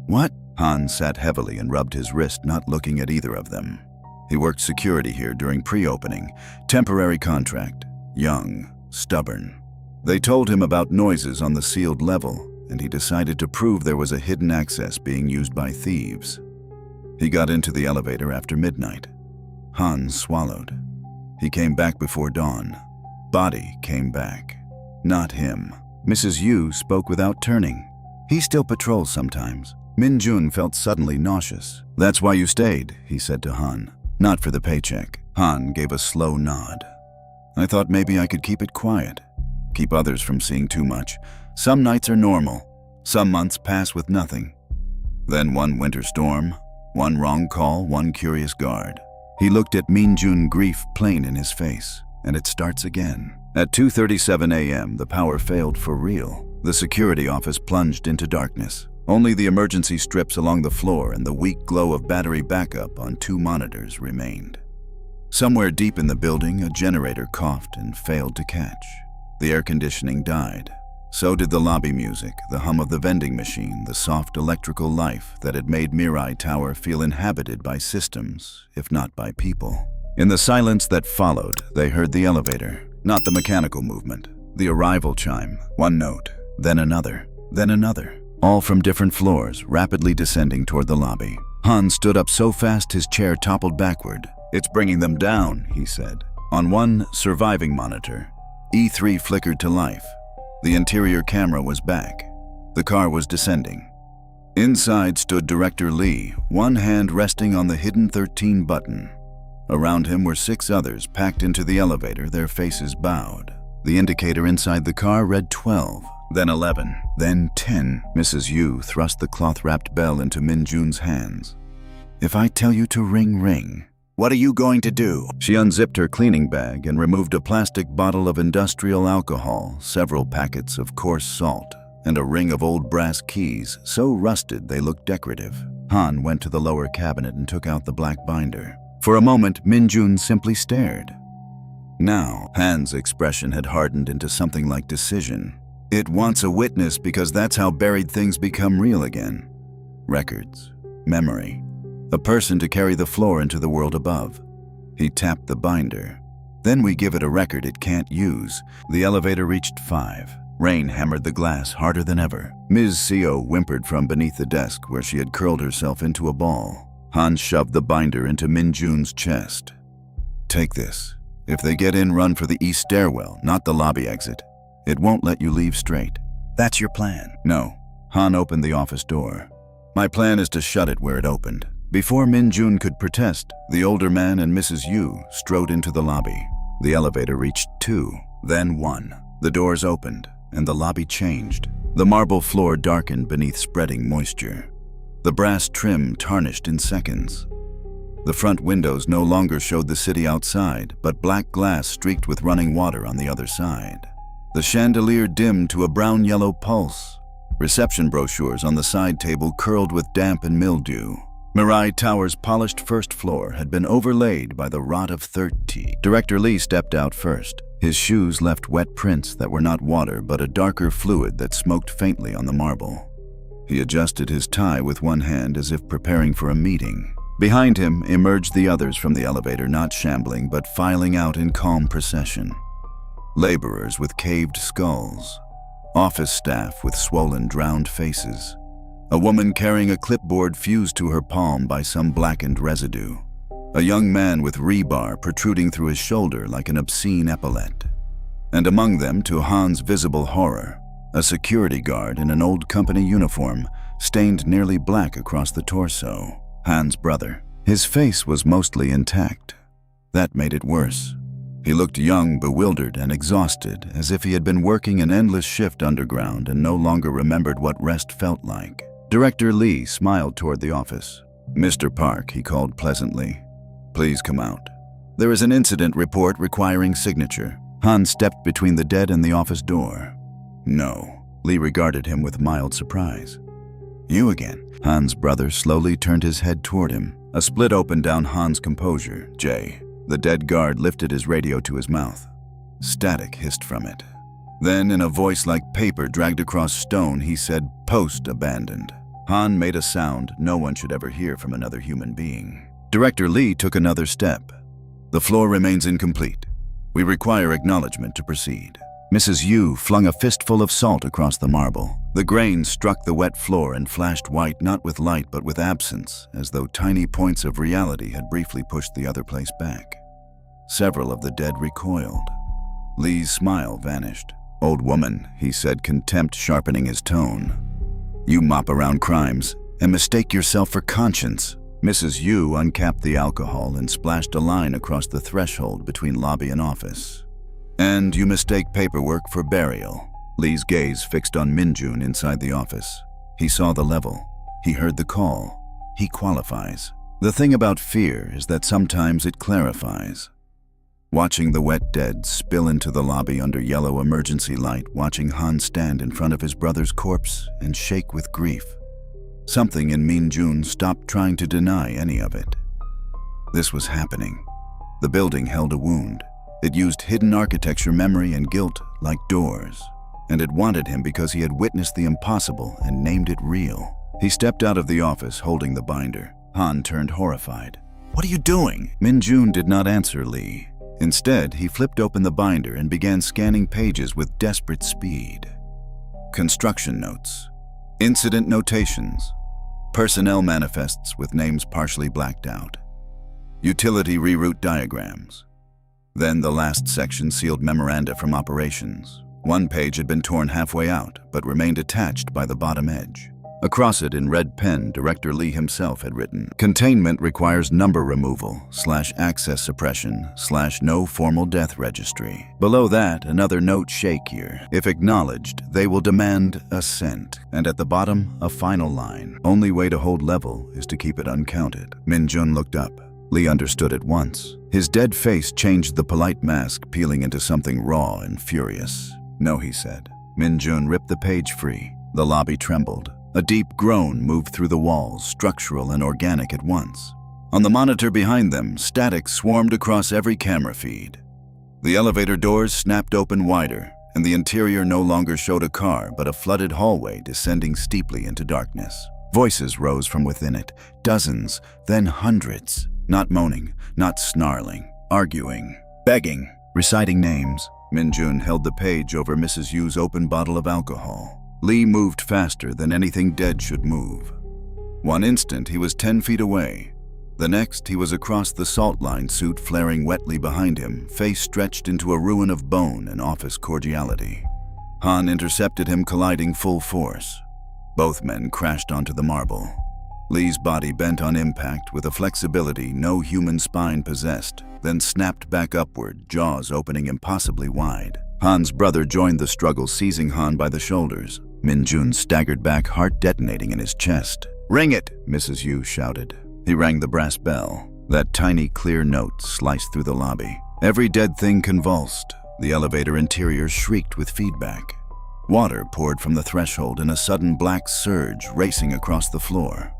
"What?" Han sat heavily and rubbed his wrist, not looking at either of them. He worked security here during pre-opening. Temporary contract. Young. Stubborn. They told him about noises on the sealed level, and he decided to prove there was a hidden access being used by thieves. He got into the elevator after midnight. Han swallowed. He came back before dawn. Body came back. Not him. Mrs. Yu spoke without turning. "He still patrols sometimes." Min-jun felt suddenly nauseous. "That's why you stayed," he said to Han. "Not for the paycheck." Han gave a slow nod. "I thought maybe I could keep it quiet. Keep others from seeing too much. Some nights are normal. Some months pass with nothing. Then one winter storm, one wrong call, one curious guard." He looked at Min-jun, grief plain in his face. "And it starts again." At 2:37 a.m., the power failed for real. The security office plunged into darkness. Only the emergency strips along the floor and the weak glow of battery backup on 2 monitors remained. Somewhere deep in the building, a generator coughed and failed to catch. The air conditioning died. So did the lobby music, the hum of the vending machine, the soft electrical life that had made Mirai Tower feel inhabited by systems, if not by people. In the silence that followed, they heard the elevator, not the mechanical movement. The arrival chime, one note, then another, all from different floors, rapidly descending toward the lobby. Han stood up so fast his chair toppled backward. "It's bringing them down," he said. On one surviving monitor, E3 flickered to life. The interior camera was back. The car was descending. Inside stood Director Lee, one hand resting on the hidden 13 button. Around him were 6 others packed into the elevator, their faces bowed. The indicator inside the car read 12, then 11, then 10. Mrs. Yu thrust the cloth-wrapped bell into Min Jun's hands. "If I tell you to ring, ring. What are you going to do?" She unzipped her cleaning bag and removed a plastic bottle of industrial alcohol, several packets of coarse salt, and a ring of old brass keys so rusted they looked decorative. Han went to the lower cabinet and took out the black binder. For a moment, Min Jun simply stared. Now, Han's expression had hardened into something like decision. It wants a witness because that's how buried things become real again. Records, memory, a person to carry the floor into the world above. He tapped the binder. Then we give it a record it can't use. The elevator reached 5. Rain hammered the glass harder than ever. Ms. Seo whimpered from beneath the desk where she had curled herself into a ball. Han shoved the binder into Min Jun's chest. "Take this. If they get in, run for the east stairwell, not the lobby exit. It won't let you leave straight." "That's your plan?" "No." Han opened the office door. "My plan is to shut it where it opened." Before Min Jun could protest, the older man and Mrs. Yu strode into the lobby. The elevator reached 2, then 1. The doors opened, and the lobby changed. The marble floor darkened beneath spreading moisture. The brass trim tarnished in seconds. The front windows no longer showed the city outside, but black glass streaked with running water on the other side. The chandelier dimmed to a brown-yellow pulse. Reception brochures on the side table curled with damp and mildew. Mirai Tower's polished first floor had been overlaid by the rot of 30. Director Lee stepped out first. His shoes left wet prints that were not water but a darker fluid that smoked faintly on the marble. He adjusted his tie with one hand as if preparing for a meeting. Behind him emerged the others from the elevator, not shambling but filing out in calm procession. Laborers with caved skulls. Office staff with swollen, drowned faces. A woman carrying a clipboard fused to her palm by some blackened residue. A young man with rebar protruding through his shoulder like an obscene epaulette. And among them, to Han's visible horror, a security guard in an old company uniform, stained nearly black across the torso. Han's brother. His face was mostly intact. That made it worse. He looked young, bewildered, and exhausted, as if he had been working an endless shift underground and no longer remembered what rest felt like. Director Lee smiled toward the office. "Mr. Park," he called pleasantly. "Please come out. There is an incident report requiring signature." Han stepped between the dead and the office door. "No." Lee regarded him with mild surprise. "You again?" Han's brother slowly turned his head toward him. A split opened down Han's composure. "Jay." The dead guard lifted his radio to his mouth. Static hissed from it. Then, in a voice like paper dragged across stone, he said, "Post abandoned." Han made a sound no one should ever hear from another human being. Director Lee took another step. "The floor remains incomplete. We require acknowledgement to proceed." Mrs. Yu flung a fistful of salt across the marble. The grain struck the wet floor and flashed white, not with light but with absence, as though tiny points of reality had briefly pushed the other place back. Several of the dead recoiled. Lee's smile vanished. "Old woman," he said, contempt sharpening his tone. "You mop around crimes and mistake yourself for conscience." Mrs. Yu uncapped the alcohol and splashed a line across the threshold between lobby and office. "And you mistake paperwork for burial." Lee's gaze fixed on Min Jun inside the office. He saw the level. He heard the call. He qualifies. The thing about fear is that sometimes it clarifies. Watching the wet dead spill into the lobby under yellow emergency light, watching Han stand in front of his brother's corpse and shake with grief. Something in Min Jun stopped trying to deny any of it. This was happening. The building held a wound. It used hidden architecture memory and guilt like doors. And it wanted him because he had witnessed the impossible and named it real. He stepped out of the office holding the binder. Han turned horrified. "What are you doing?" Min-jun did not answer Lee. Instead, he flipped open the binder and began scanning pages with desperate speed. Construction notes, incident notations, personnel manifests with names partially blacked out, utility reroute diagrams. Then the last section sealed memoranda from operations. One page had been torn halfway out, but remained attached by the bottom edge. Across it in red pen, Director Lee himself had written, "Containment requires number removal / access suppression / no formal death registry." Below that, another note shakier. "If acknowledged, they will demand assent." And at the bottom, a final line. "Only way to hold level is to keep it uncounted." Min-jun looked up. Lee understood at once. His dead face changed, the polite mask peeling into something raw and furious. "No," he said. Min-jun ripped the page free. The lobby trembled. A deep groan moved through the walls, structural and organic at once. On the monitor behind them, static swarmed across every camera feed. The elevator doors snapped open wider, and the interior no longer showed a car but a flooded hallway descending steeply into darkness. Voices rose from within it, dozens, then hundreds. Not moaning, not snarling, arguing, begging, reciting names. Min-jun held the page over Mrs. Yu's open bottle of alcohol. Lee moved faster than anything dead should move. One instant, he was 10 feet away. The next, he was across the salt line, suit flaring wetly behind him, face stretched into a ruin of bone and office cordiality. Han intercepted him, colliding full force. Both men crashed onto the marble. Lee's body bent on impact with a flexibility no human spine possessed, then snapped back upward, jaws opening impossibly wide. Han's brother joined the struggle, seizing Han by the shoulders. Min-jun staggered back, heart detonating in his chest. "Ring it!" Mrs. Yu shouted. He rang the brass bell. That tiny, clear note sliced through the lobby. Every dead thing convulsed. The elevator interior shrieked with feedback. Water poured from the threshold in a sudden black surge, racing across the floor.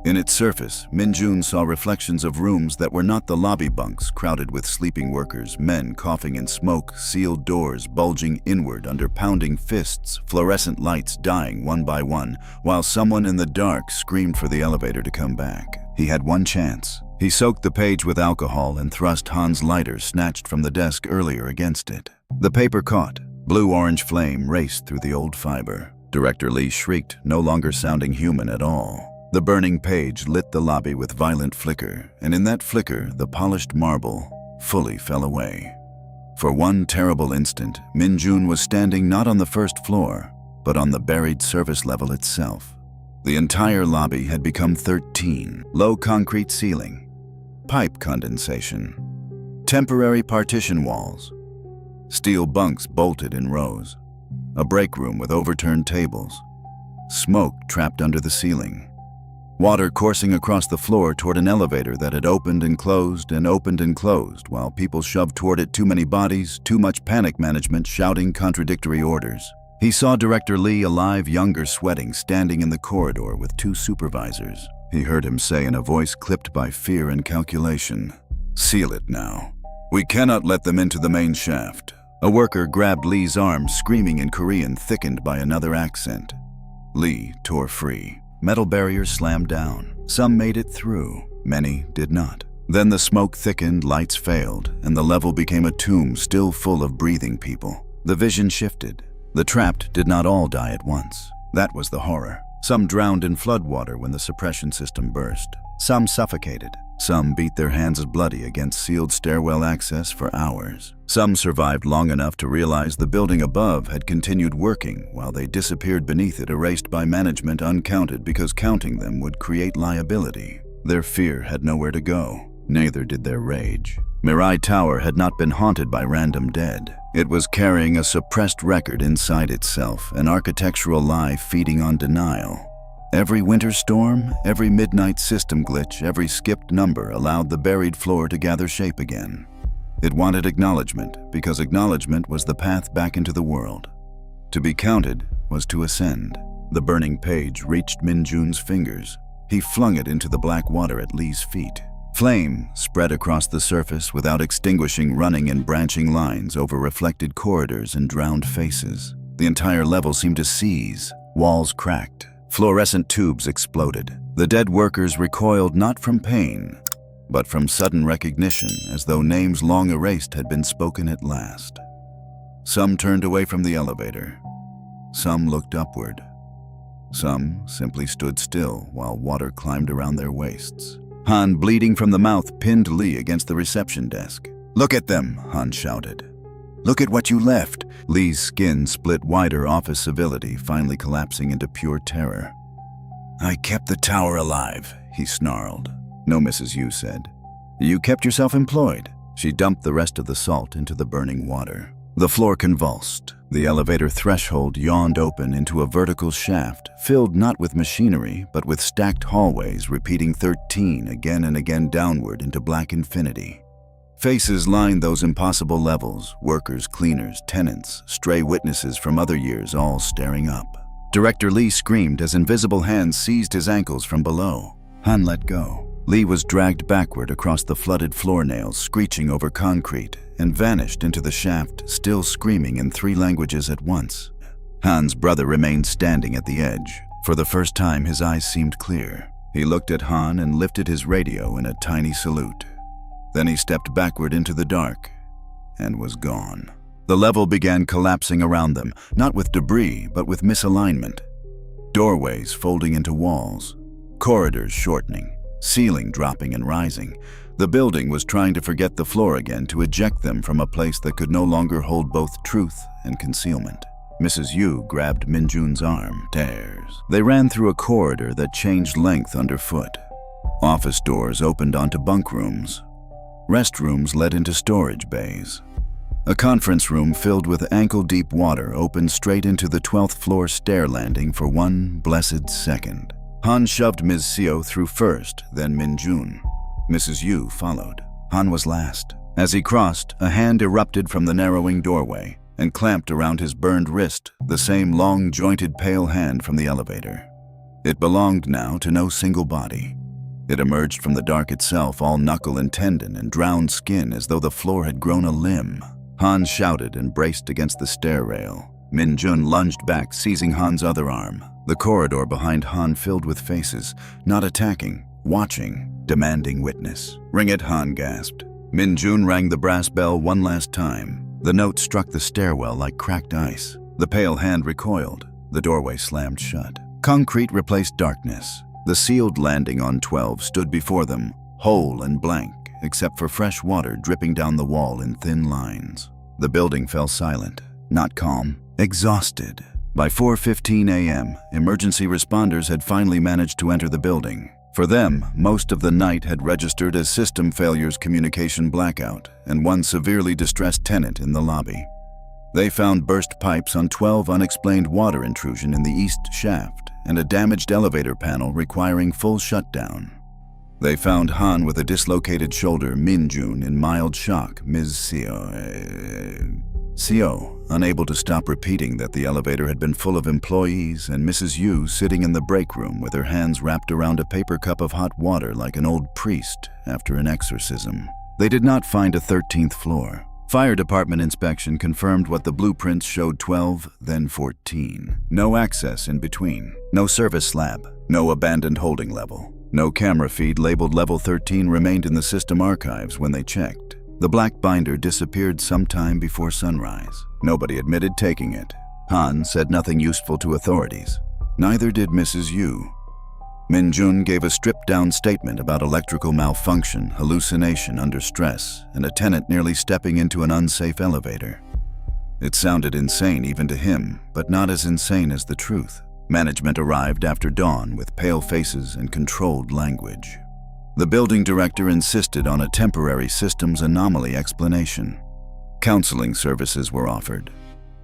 In its surface, Min-jun saw reflections of rooms that were not the lobby bunks, crowded with sleeping workers, men coughing in smoke, sealed doors bulging inward under pounding fists, fluorescent lights dying one by one, while someone in the dark screamed for the elevator to come back. He had one chance. He soaked the page with alcohol and thrust Han's lighter, snatched from the desk earlier, against it. The paper caught. Blue-orange flame raced through the old fiber. Director Lee shrieked, no longer sounding human at all. The burning page lit the lobby with violent flicker, and in that flicker, the polished marble fully fell away. For one terrible instant, Min-jun was standing not on the first floor, but on the buried service level itself. The entire lobby had become 13, low concrete ceiling, pipe condensation, temporary partition walls, steel bunks bolted in rows, a break room with overturned tables, smoke trapped under the ceiling. Water coursing across the floor toward an elevator that had opened and closed and opened and closed, while people shoved toward it, too many bodies, too much panic management, shouting contradictory orders. He saw Director Lee, alive, younger, sweating, standing in the corridor with two supervisors. He heard him say in a voice clipped by fear and calculation, "Seal it now. We cannot let them into the main shaft." A worker grabbed Lee's arm, screaming in Korean, thickened by another accent. Lee tore free. Metal barriers slammed down. Some made it through. Many did not. Then the smoke thickened, lights failed, and the level became a tomb still full of breathing people. The vision shifted. The trapped did not all die at once. That was the horror. Some drowned in floodwater when the suppression system burst. Some suffocated. Some beat their hands bloody against sealed stairwell access for hours. Some survived long enough to realize the building above had continued working while they disappeared beneath it, erased by management, uncounted because counting them would create liability. Their fear had nowhere to go. Neither did their rage. Mirai Tower had not been haunted by random dead. It was carrying a suppressed record inside itself, an architectural lie feeding on denial. Every winter storm, every midnight system glitch, every skipped number allowed the buried floor to gather shape again. It wanted acknowledgement, because acknowledgement was the path back into the world. To be counted was to ascend. The burning page reached Min-jun's fingers. He flung it into the black water at Lee's feet. Flame spread across the surface without extinguishing, running in branching lines over reflected corridors and drowned faces. The entire level seemed to seize. Walls cracked. Fluorescent tubes exploded. The dead workers recoiled not from pain, but from sudden recognition, as though names long erased had been spoken at last. Some turned away from the elevator. Some looked upward. Some simply stood still while water climbed around their waists. Han, bleeding from the mouth, pinned Lee against the reception desk. "Look at them," Han shouted. "Look at what you left." Lee's skin split wider off his civility, finally collapsing into pure terror. "I kept the tower alive," he snarled. "No, Mrs. Yu said. You kept yourself employed." She dumped the rest of the salt into the burning water. The floor convulsed. The elevator threshold yawned open into a vertical shaft, filled not with machinery, but with stacked hallways repeating 13 again and again downward into black infinity. Faces lined those impossible levels, workers, cleaners, tenants, stray witnesses from other years, all staring up. Director Lee screamed as invisible hands seized his ankles from below. Han let go. Lee was dragged backward across the flooded floor nails, screeching over concrete, and vanished into the shaft, still screaming in 3 languages at once. Han's brother remained standing at the edge. For the first time, his eyes seemed clear. He looked at Han and lifted his radio in a tiny salute. Then he stepped backward into the dark and was gone. The level began collapsing around them, not with debris, but with misalignment. Doorways folding into walls, corridors shortening, ceiling dropping and rising. The building was trying to forget the floor again, to eject them from a place that could no longer hold both truth and concealment. Mrs. Yu grabbed Minjun's arm. Stairs. They ran through a corridor that changed length underfoot. Office doors opened onto bunk rooms. Restrooms led into storage bays. A conference room filled with ankle-deep water opened straight into the 12th floor stair landing for one blessed second. Han shoved Ms. Seo through first, then Minjun. Mrs. Yu followed. Han was last. As he crossed, a hand erupted from the narrowing doorway and clamped around his burned wrist, the same long, jointed, pale hand from the elevator. It belonged now to no single body. It emerged from the dark itself, all knuckle and tendon and drowned skin, as though the floor had grown a limb. Han shouted and braced against the stair rail. Minjun lunged back, seizing Han's other arm. The corridor behind Han filled with faces, not attacking, watching, demanding witness. "Ring it," Han gasped. Minjun rang the brass bell one last time. The note struck the stairwell like cracked ice. The pale hand recoiled. The doorway slammed shut. Concrete replaced darkness. The sealed landing on 12 stood before them, whole and blank, except for fresh water dripping down the wall in thin lines. The building fell silent, not calm, exhausted. By 4:15 a.m., emergency responders had finally managed to enter the building. For them, most of the night had registered as system failures, communication blackout, and one severely distressed tenant in the lobby. They found burst pipes on 12, unexplained water intrusion in the east shaft, and a damaged elevator panel requiring full shutdown. They found Han with a dislocated shoulder, Minjun in mild shock, Ms. Seo, unable to stop repeating that the elevator had been full of employees, and Mrs. Yu sitting in the break room with her hands wrapped around a paper cup of hot water like an old priest after an exorcism. They did not find a 13th floor. Fire department inspection confirmed what the blueprints showed: 12, then 14. No access in between. No service slab. No abandoned holding level. No camera feed labeled level 13 remained in the system archives when they checked. The black binder disappeared sometime before sunrise. Nobody admitted taking it. Han said nothing useful to authorities. Neither did Mrs. Yu. Minjun gave a stripped-down statement about electrical malfunction, hallucination under stress, and a tenant nearly stepping into an unsafe elevator. It sounded insane even to him, but not as insane as the truth. Management arrived after dawn with pale faces and controlled language. The building director insisted on a temporary systems anomaly explanation. Counseling services were offered.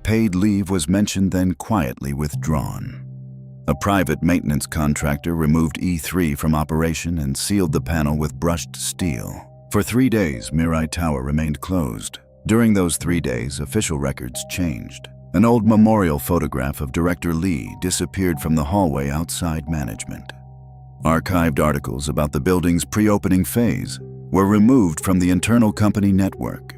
Paid leave was mentioned, then quietly withdrawn. A private maintenance contractor removed E3 from operation and sealed the panel with brushed steel. For 3 days, Mirai Tower remained closed. During those 3 days, official records changed. An old memorial photograph of Director Lee disappeared from the hallway outside management. Archived articles about the building's pre-opening phase were removed from the internal company network.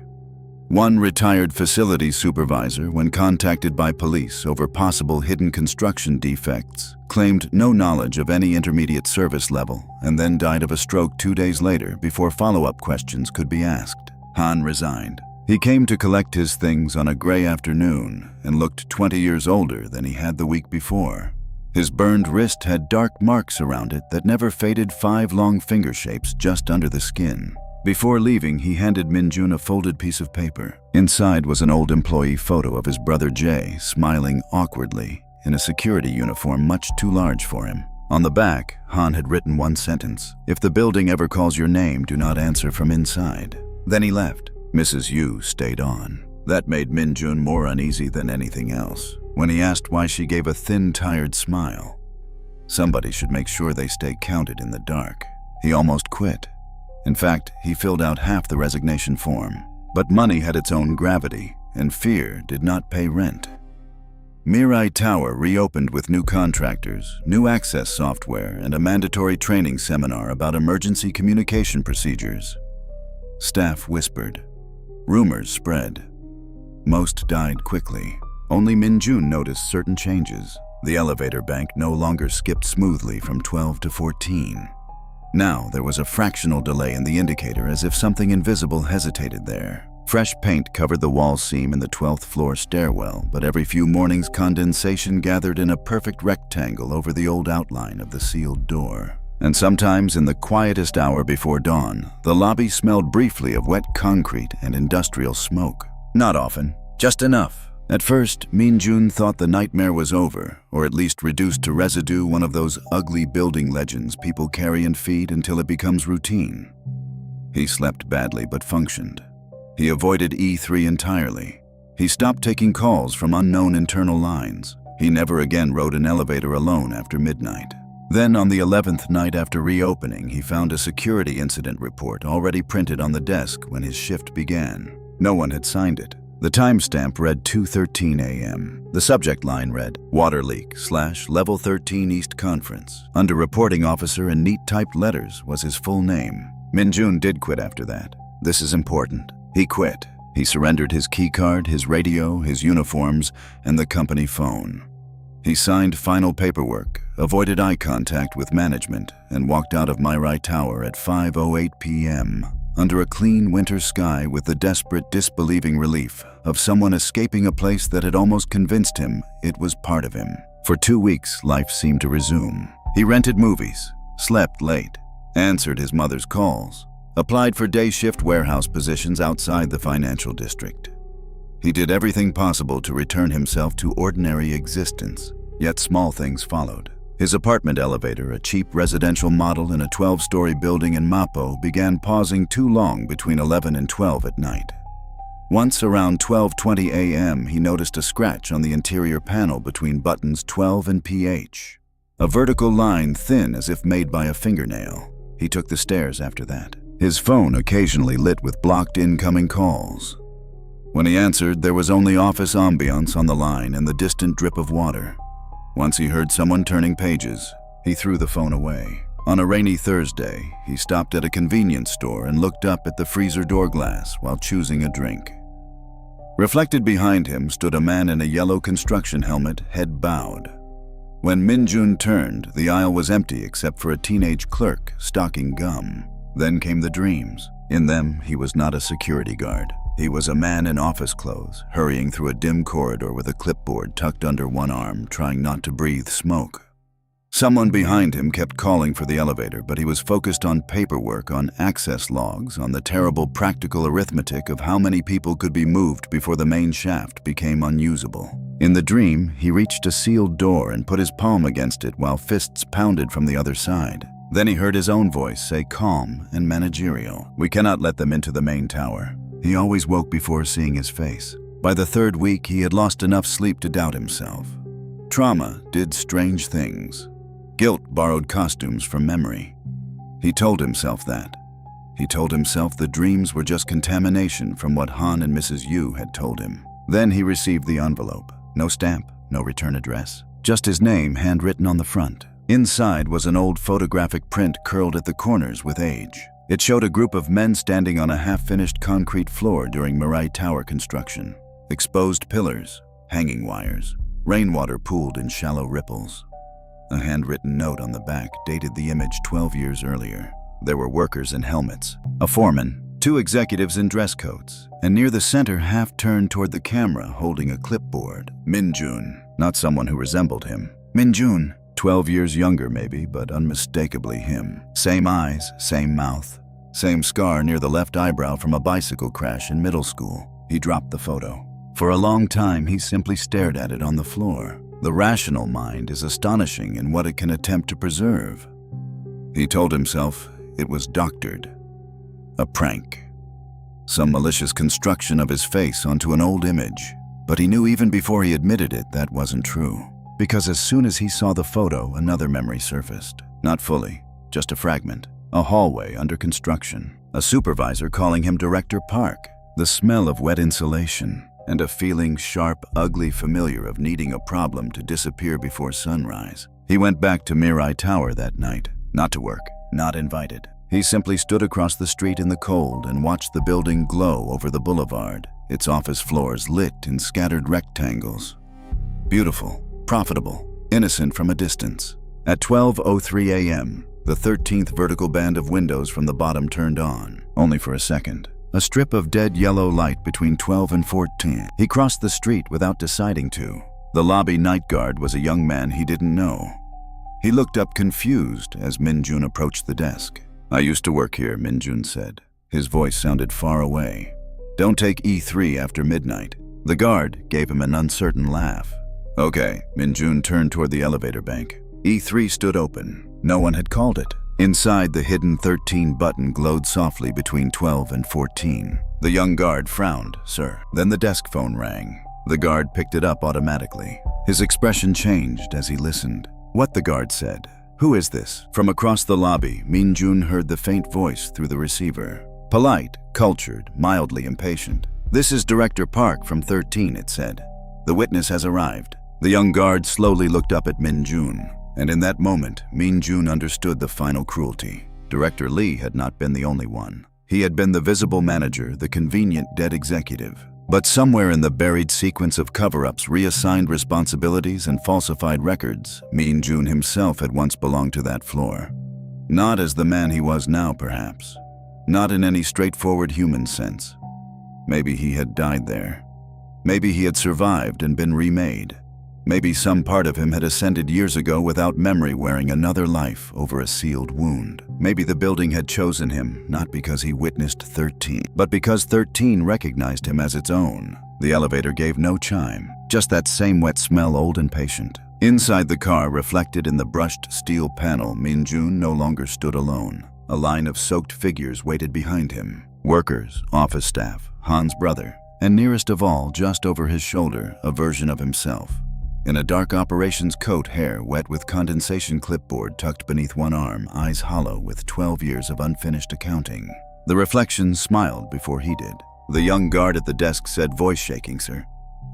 One retired facilities supervisor, when contacted by police over possible hidden construction defects, claimed no knowledge of any intermediate service level and then died of a stroke 2 days later before follow-up questions could be asked. Han resigned. He came to collect his things on a gray afternoon and looked 20 years older than he had the week before. His burned wrist had dark marks around it that never faded, 5 long finger shapes just under the skin. Before leaving, he handed Min-jun a folded piece of paper. Inside was an old employee photo of his brother Jay, smiling awkwardly in a security uniform much too large for him. On the back, Han had written one sentence: "If the building ever calls your name, do not answer from inside." Then he left. Mrs. Yu stayed on. That made Min-jun more uneasy than anything else. When he asked why, she gave a thin, tired smile. Somebody should make sure they stay counted in the dark. He almost quit. In fact, he filled out half the resignation form. But money had its own gravity, and fear did not pay rent. Mirai Tower reopened with new contractors, new access software, and a mandatory training seminar about emergency communication procedures. Staff whispered. Rumors spread. Most died quickly. Only Min-jun noticed certain changes. The elevator bank no longer skipped smoothly from 12 to 14. Now there was a fractional delay in the indicator, as if something invisible hesitated there. Fresh paint covered the wall seam in the 12th floor stairwell, but every few mornings condensation gathered in a perfect rectangle over the old outline of the sealed door. And sometimes in the quietest hour before dawn, the lobby smelled briefly of wet concrete and industrial smoke. Not often, just enough. At first, Min-jun thought the nightmare was over, or at least reduced to residue, one of those ugly building legends people carry and feed until it becomes routine. He slept badly but functioned. He avoided E3 entirely. He stopped taking calls from unknown internal lines. He never again rode an elevator alone after midnight. Then, on the 11th night after reopening, he found a security incident report already printed on the desk when his shift began. No one had signed it. The timestamp read 2:13 a.m. The subject line read, "Water leak / Level 13 East Conference." Under reporting officer in neat typed letters was his full name. Min-jun did quit after that. This is important. He quit. He surrendered his keycard, his radio, his uniforms, and the company phone. He signed final paperwork, avoided eye contact with management, and walked out of Mirai Tower at 5:08 p.m. under a clean winter sky, with the desperate, disbelieving relief of someone escaping a place that had almost convinced him it was part of him. For 2 weeks, life seemed to resume. He rented movies, slept late, answered his mother's calls, applied for day shift warehouse positions outside the financial district. He did everything possible to return himself to ordinary existence, yet small things followed. His apartment elevator, a cheap residential model in a 12-story building in Mapo, began pausing too long between 11 and 12 at night. Once around 12:20 a.m., he noticed a scratch on the interior panel between buttons 12 and PH. A vertical line thin as if made by a fingernail. He took the stairs after that. His phone occasionally lit with blocked incoming calls. When he answered, there was only office ambiance on the line and the distant drip of water. Once he heard someone turning pages. He threw the phone away. On a rainy Thursday, he stopped at a convenience store and looked up at the freezer door glass while choosing a drink. Reflected behind him stood a man in a yellow construction helmet, head bowed. When Min-jun turned, the aisle was empty except for a teenage clerk stocking gum. Then came the dreams. In them, he was not a security guard. He was a man in office clothes, hurrying through a dim corridor with a clipboard tucked under one arm, trying not to breathe smoke. Someone behind him kept calling for the elevator, but he was focused on paperwork, on access logs, on the terrible practical arithmetic of how many people could be moved before the main shaft became unusable. In the dream, he reached a sealed door and put his palm against it while fists pounded from the other side. Then he heard his own voice say, calm and managerial, "We cannot let them into the main tower." He always woke before seeing his face. By the 3rd week, he had lost enough sleep to doubt himself. Trauma did strange things. Guilt borrowed costumes from memory. He told himself that. He told himself the dreams were just contamination from what Han and Mrs. Yu had told him. Then he received the envelope. No stamp, no return address. Just his name handwritten on the front. Inside was an old photographic print curled at the corners with age. It showed a group of men standing on a half-finished concrete floor during Mirai Tower construction. Exposed pillars, hanging wires, rainwater pooled in shallow ripples. A handwritten note on the back dated the image 12 years earlier. There were workers in helmets, a foreman, 2 executives in dress coats, and near the center, half turned toward the camera, holding a clipboard, Min-jun, not someone who resembled him. Min-jun, 12 years younger maybe, but unmistakably him. Same eyes, same mouth, same scar near the left eyebrow from a bicycle crash in middle school. He dropped the photo. For a long time, he simply stared at it on the floor. The rational mind is astonishing in what it can attempt to preserve. He told himself it was doctored. A prank. Some malicious construction of his face onto an old image. But he knew even before he admitted it that wasn't true. Because as soon as he saw the photo, another memory surfaced. Not fully, just a fragment. A hallway under construction. A supervisor calling him Director Park. The smell of wet insulation. And a feeling sharp, ugly, familiar of needing a problem to disappear before sunrise. He went back to Mirai Tower that night. Not to work, not invited. He simply stood across the street in the cold and watched the building glow over the boulevard, its office floors lit in scattered rectangles. Beautiful. Profitable, innocent from a distance. At 12:03 a.m., the 13th vertical band of windows from the bottom turned on, only for a second. A strip of dead yellow light between 12 and 14. He crossed the street without deciding to. The lobby night guard was a young man he didn't know. He looked up confused as Min-jun approached the desk. "I used to work here," Min-jun said. His voice sounded far away. "Don't take E3 after midnight." The guard gave him an uncertain laugh. "Okay." Min-jun turned toward the elevator bank. E3 stood open. No one had called it. Inside, the hidden 13 button glowed softly between 12 and 14. The young guard frowned. "Sir." Then the desk phone rang. The guard picked it up automatically. His expression changed as he listened. "What?" the guard said. "Who is this?" From across the lobby, Min-jun heard the faint voice through the receiver. Polite, cultured, mildly impatient. "This is Director Park from 13, it said. The witness has arrived." The young guard slowly looked up at Min-jun, and in that moment, Min-jun understood the final cruelty. Director Lee had not been the only one. He had been the visible manager, the convenient dead executive. But somewhere in the buried sequence of cover-ups, reassigned responsibilities, and falsified records, Min-jun himself had once belonged to that floor. Not as the man he was now, perhaps. Not in any straightforward human sense. Maybe he had died there. Maybe he had survived and been remade. Maybe some part of him had ascended years ago without memory, wearing another life over a sealed wound. Maybe the building had chosen him, not because he witnessed 13, but because 13 recognized him as its own. The elevator gave no chime, just that same wet smell, old and patient. Inside the car, reflected in the brushed steel panel, Min-jun no longer stood alone. A line of soaked figures waited behind him. Workers, office staff, Han's brother, and nearest of all, just over his shoulder, a version of himself. In a dark operations coat, hair wet with condensation, clipboard tucked beneath one arm, eyes hollow with 12 years of unfinished accounting. The reflection smiled before he did. The young guard at the desk said, voice shaking, "Sir,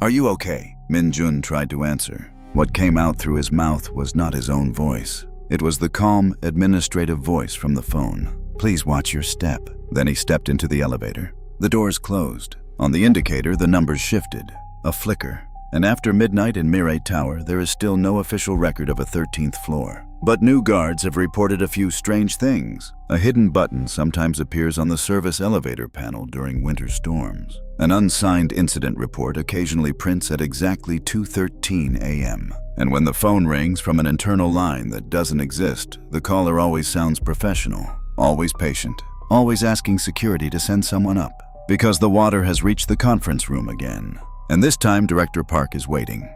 are you okay?" Min-jun tried to answer. What came out through his mouth was not his own voice. It was the calm, administrative voice from the phone. "Please watch your step." Then he stepped into the elevator. The doors closed. On the indicator, the numbers shifted. A flicker. And after midnight in Mirai Tower, there is still no official record of a 13th floor. But new guards have reported a few strange things. A hidden button sometimes appears on the service elevator panel during winter storms. An unsigned incident report occasionally prints at exactly 2:13 a.m. And when the phone rings from an internal line that doesn't exist, the caller always sounds professional, always patient, always asking security to send someone up. Because the water has reached the conference room again. And this time, Director Park is waiting.